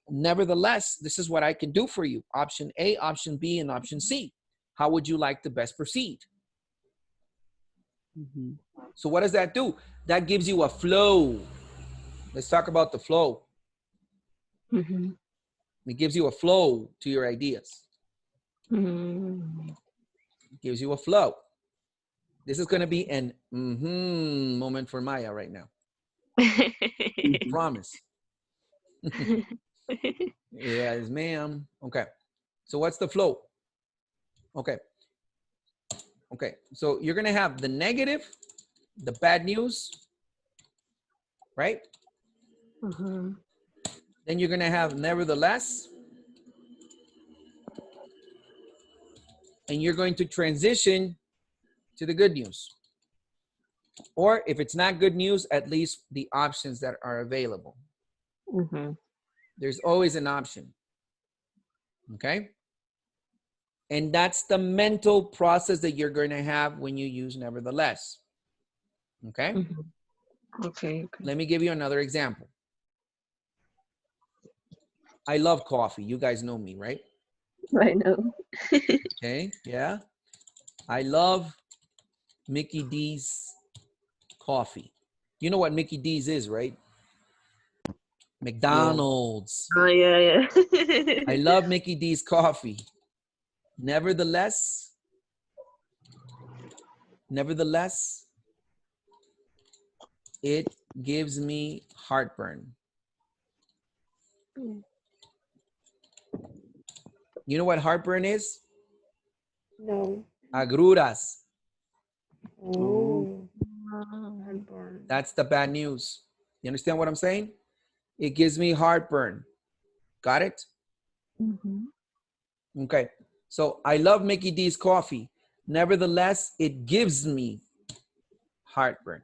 Nevertheless, this is what I can do for you. Option A, option B, and option C. How would you like to best proceed? So what does that do? That gives you a flow. Let's talk about the flow. Mhm. It gives you a flow to your ideas. Mhm. It gives you a flow. This is going to be an moment for Maya right now. Promise. Yes, ma'am. Okay. So what's the flow? Okay. Okay. So you're going to have the negative, the bad news, right? Mhm. Then you're going to have nevertheless. And you're going to transition to the good news. Or if it's not good news, at least the options that are available. Mhm. There's always an option. Okay? And that's the mental process that you're going to have when you use nevertheless. Okay? Mhm. Okay. Let me give you another example. I love coffee. You guys know me, right? I know. Okay, yeah. I love Mickey D's coffee. You know what Mickey D's is, right? McDonald's. Oh yeah. I love Mickey D's coffee. Nevertheless, it gives me heartburn. You know what heartburn is? No. Agruras. Oh. Wow. Heartburn. That's the bad news. You understand what I'm saying? It gives me heartburn. Got it? Mhm. Okay. So I love Mickey D's coffee. Nevertheless, it gives me heartburn.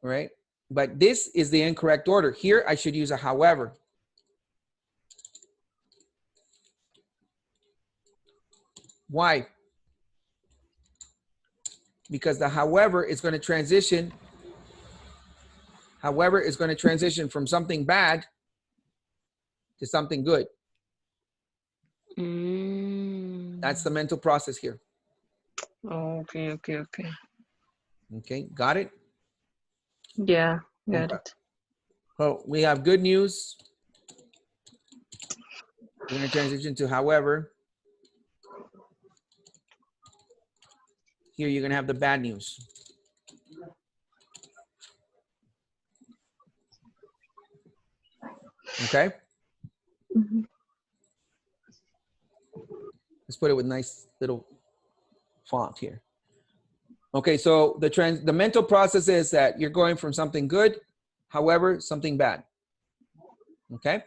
Right? But this is the incorrect order. Here, I should use a however. Why? Because the however is going to transition. However, is going to transition from something bad to something good. That's the mental process here. Okay. Okay, got it? Yeah, got Okay. it. So we have good news. We're going to transition to however. Here you're going to have the bad news. Okay? Mhm. Let's put it with nice little font here. Okay, so the mental process is that you're going from something good, however, something bad. Okay?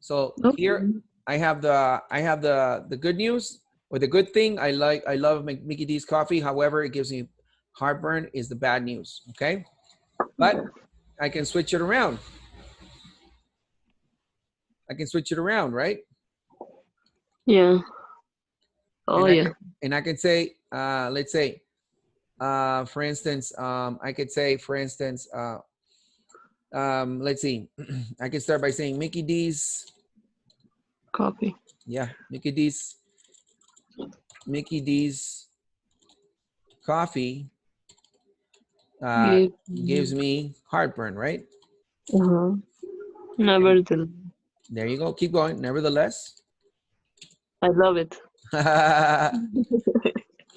So here I have the good news or the good thing. I love Mickey D's coffee. However, it gives me heartburn is the bad news. Okay? But I can switch it around. I can switch it around, right? Yeah. Oh, and yeah. I can say, let's say, for instance, I could say, for instance, let's see, I can start by saying Mickey D's. Copy. Yeah, Mickey D's coffee Give. gives me heartburn, right? Uh-huh. Nevertheless. There you go. Keep going. Nevertheless. I love it.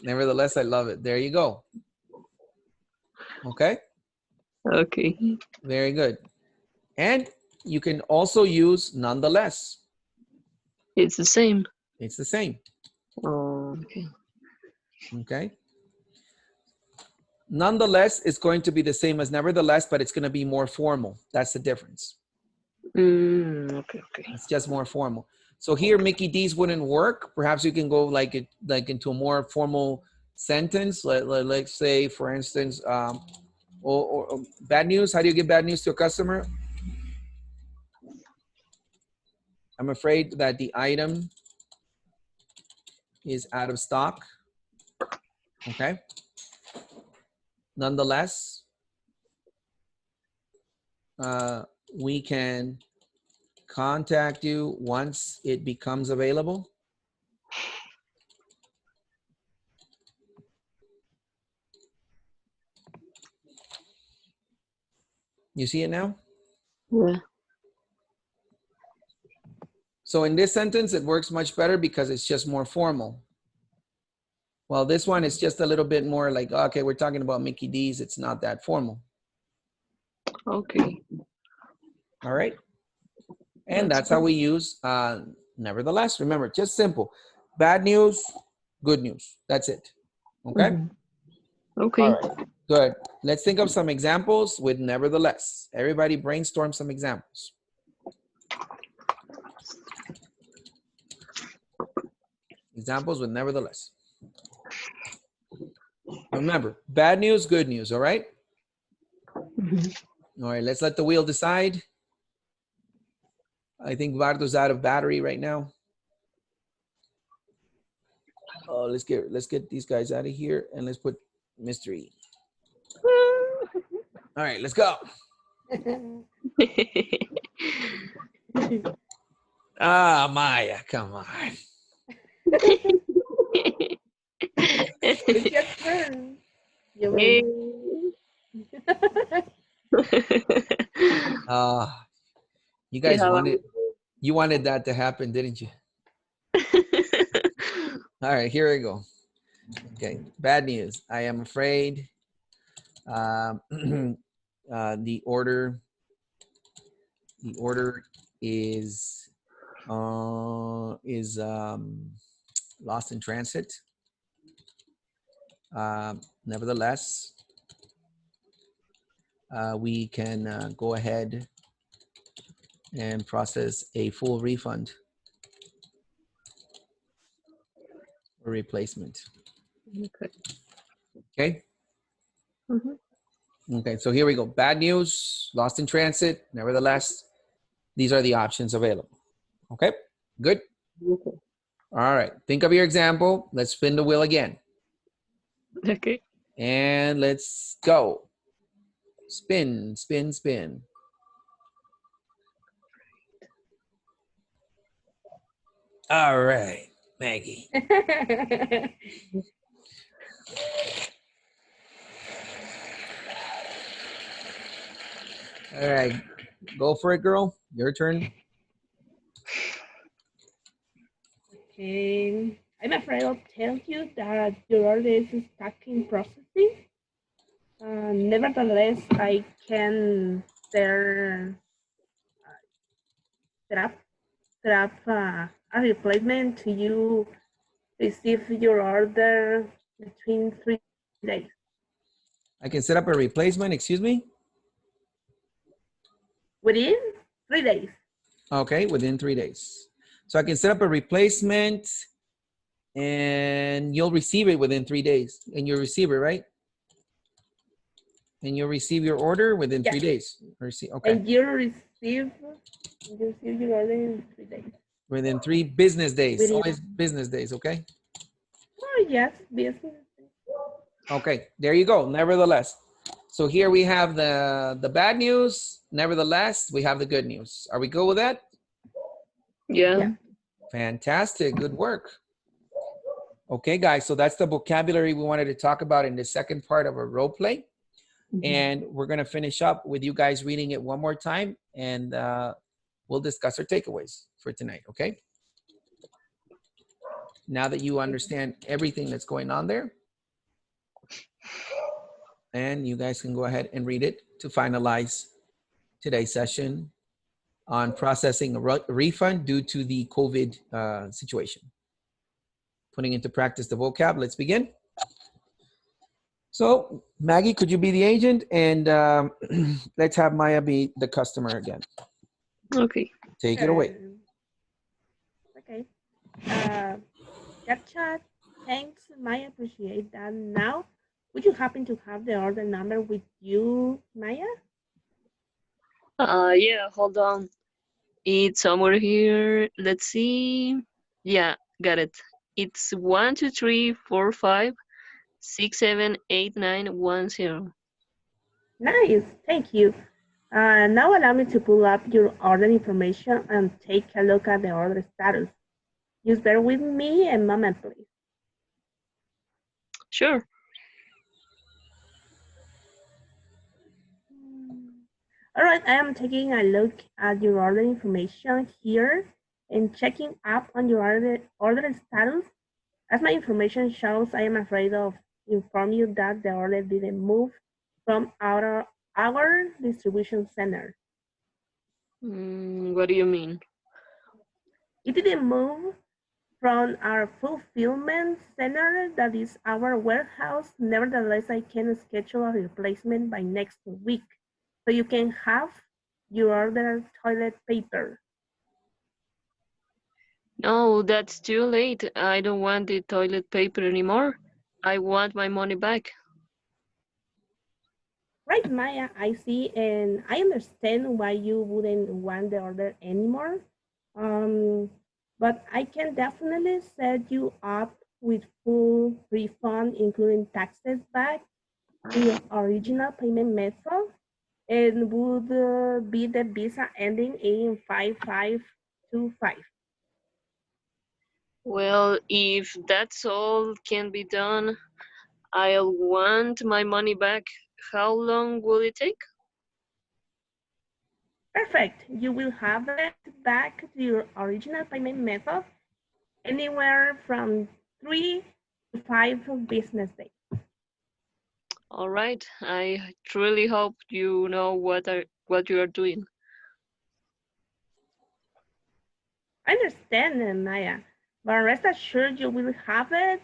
Nevertheless, I love it. There you go. Okay. Okay. Very good. And you can also use nonetheless. It's the same. It's the same. Oh, okay. Okay. Nonetheless, it's going to be the same as nevertheless, but it's going to be more formal. That's the difference. Okay, okay. It's just more formal. So here, Mickey D's wouldn't work. Perhaps you can go like into a more formal sentence. Let's say, for instance, or bad news. How do you give bad news to a customer? I'm afraid that the item is out of stock. Okay. Nonetheless, we can contact you once it becomes available. You see it now? Yeah. So in this sentence, it works much better because it's just more formal. Well, this one is just a little bit more like, okay, we're talking about Mickey D's. It's not that formal. Okay. All right. And that's how we use nevertheless. Remember, just simple. Bad news, good news. That's it. Okay? Okay. All right. Good. Let's think of some examples with nevertheless. Everybody brainstorm some examples. Examples with nevertheless. Remember, bad news, good news, all right? All right, let's let the wheel decide. I think Bardo's out of battery right now. Oh, let's get these guys out of here and let's put mystery. All right, let's go. Ah, Maya, come on. It's your turn. You Hey. win. You guys Yeah. you wanted that to happen, didn't you? All right, here we go. Okay, bad news. I am afraid the order is lost in transit. Nevertheless, we can go ahead and process a full refund or replacement. Okay. Okay. Mm-hmm. Okay, so here we go. Bad news, lost in transit. Nevertheless, these are the options available. Okay, good. Okay. All right, think of your example. Let's spin the wheel again. Okay. And let's go. Spin, spin, spin. All right, Maggie. All right, go for it, girl. Your turn. Okay. I'm afraid I'll tell you that your order is stuck in processing. Nevertheless, I can set up a replacement to you receive your order between 3 days. I can set up a replacement, excuse me? Within 3 days. Okay, within 3 days. So I can set up a replacement and you'll receive it within 3 days. And you'll receive it, right? And you'll receive your order within 3 Yes. days. Okay. And you receive your order in 3 days. Within 3 business days. Within, Always business days, okay? oh, yes, business. Okay, there you go. Nevertheless. So here we have the bad news. Nevertheless, we have the good news. Are we good with that? Yeah. Yeah. Fantastic. Good work. Okay, guys. So that's the vocabulary we wanted to talk about in the second part of our role play. And we're going to finish up with you guys reading it one more time. And we'll discuss our takeaways for tonight, okay? Now that you understand everything that's going on there. And you guys can go ahead and read it to finalize today's session on processing a refund due to the COVID situation. Putting into practice the vocab. Let's begin. So, Maggie, could you be the agent? And let's have Maya be the customer again. Okay. Take it away. Okay. Gotcha. Thanks, Maya. Appreciate that. Now, would you happen to have the order number with you, Maya? Yeah, hold on. It's somewhere here. Let's see. Yeah, got it. It's 1, 2, 3, 4, 5, 6, 7, 8, 9, 1, 0. Nice. Thank you. Now allow me to pull up your order information and take a look at the order status. Just bear with me a moment, please. Sure. All right, I am taking a look at your order information here and checking up on your order status. As my information shows, I am afraid of inform you that the order didn't move from our distribution center. What do you mean? It didn't move from our fulfillment center, that is our warehouse. Nevertheless, I can schedule a replacement by next week, so you can have your ordered toilet paper. No, that's too late. I don't want the toilet paper anymore. I want my money back. Right, Maya, I see, and I understand why you wouldn't want the order anymore. But I can definitely set you up with full refund, including taxes back to your original payment method. It would be the visa ending in 5525. Well, if that's all can be done, I'll want my money back. How long will it take? Perfect. You will have it back to your original payment method anywhere from 3 to 5 business days. All right. I truly hope you know what you are doing. I understand, Maya, but rest assured you will have it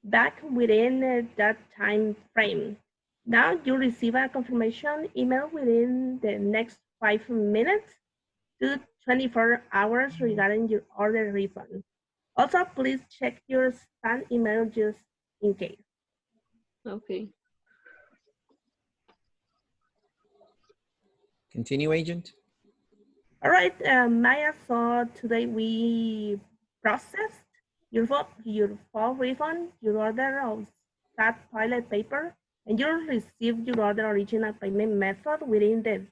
back within that time frame. Now you receive a confirmation email within the next 5 minutes to 24 hours regarding your order refund. Also, please check your spam email just in case. Okay. Continue, agent. All right, Maya, so today we processed your full refund, your order of that toilet paper, and you received your order original payment method within the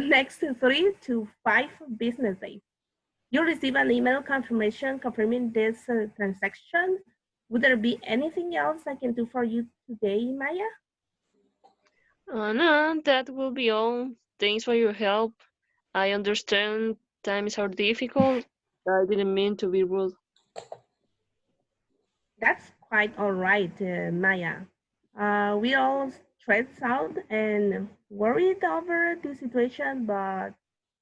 next 3 to 5 business days. You receive an email confirmation confirming this transaction. Would there be anything else I can do for you today, Maya? No, that will be all. Thanks for your help. I understand times are difficult. I didn't mean to be rude. That's quite all right, Maya. We all stressed out and worried over the situation, but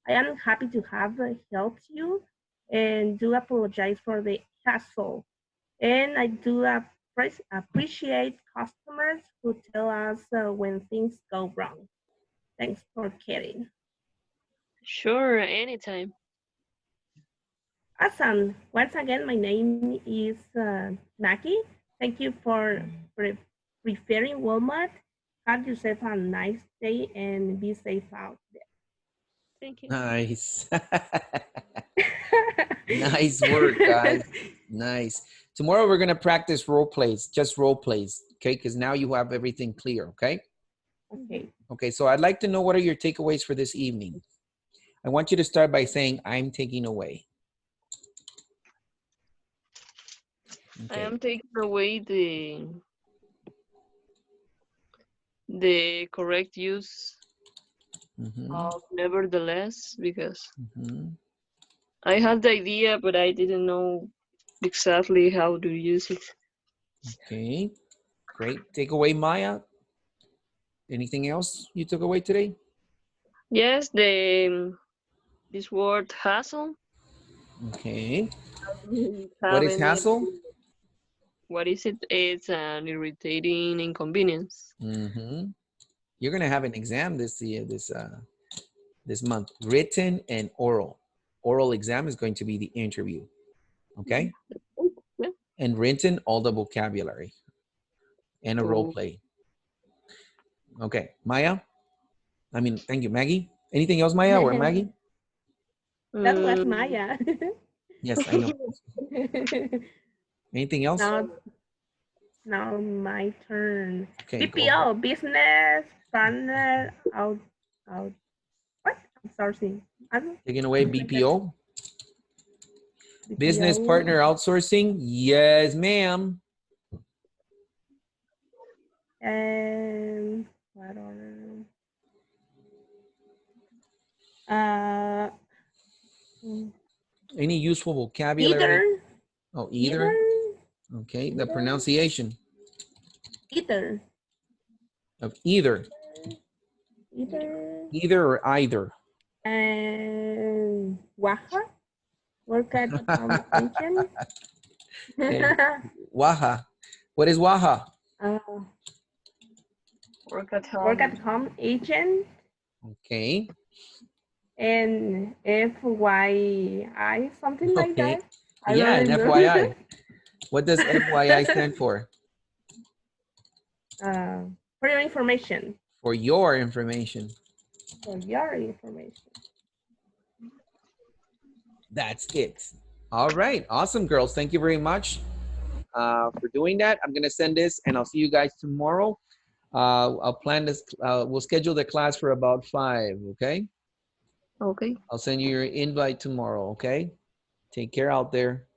I am happy to have helped you and do apologize for the hassle. And I do appreciate customers who tell us when things go wrong. Thanks for caring. Sure, anytime. Awesome. Once again, my name is Maggie. Thank you for preferring Walmart. Have yourself a nice day and be safe out Thank you. Nice. there. Nice work, guys. Nice. Tomorrow we're going to practice role plays, just role plays, okay? Because now you have everything clear, okay? Okay. Okay, so I'd like to know what are your takeaways for this evening. I want you to start by saying, I'm taking away. I Okay. am taking away the correct use Mhm, of nevertheless, because mhm. I had the idea, but I didn't know exactly how to use it. Okay, great. Take away, Maya. Anything else you took away today? Yes, this word hassle. Okay. What Have is any hassle? what is it? It's an irritating inconvenience. Mm-hmm. You're gonna have an exam this month, written and oral. Oral exam is going to be the interview. Okay, Yeah. and written all the vocabulary and a role So play. Okay, Maya. I mean, thank you, Maggie. Anything else, Maya or Maggie? That was mm, Maya. Yes, I know. Anything else? now, now my turn. Okay, go ahead. BPO, business partner out. What? Outsourcing. Taking away Like that. BPO. Business BPO. partner outsourcing. Yes, ma'am. And what other? Uh, Any useful vocabulary? either, Oh, either, either. Okay, the either, pronunciation either, of either. either, Either or either. and WAHA work at home agent. And WAHA. What is WAHA? uh, work at work at home. home agent Okay. and FYI, something like Okay. that. I Yeah, don't an remember. FYI. What does FYI stand for? For your information. For your information. For your information. That's it. All right. Awesome, girls. Thank you very much for doing that. I'm going to send this and I'll see you guys tomorrow. I'll plan this. We'll schedule the class for about 5. Okay. Okay. I'll send you your invite tomorrow. Okay. Take care out there.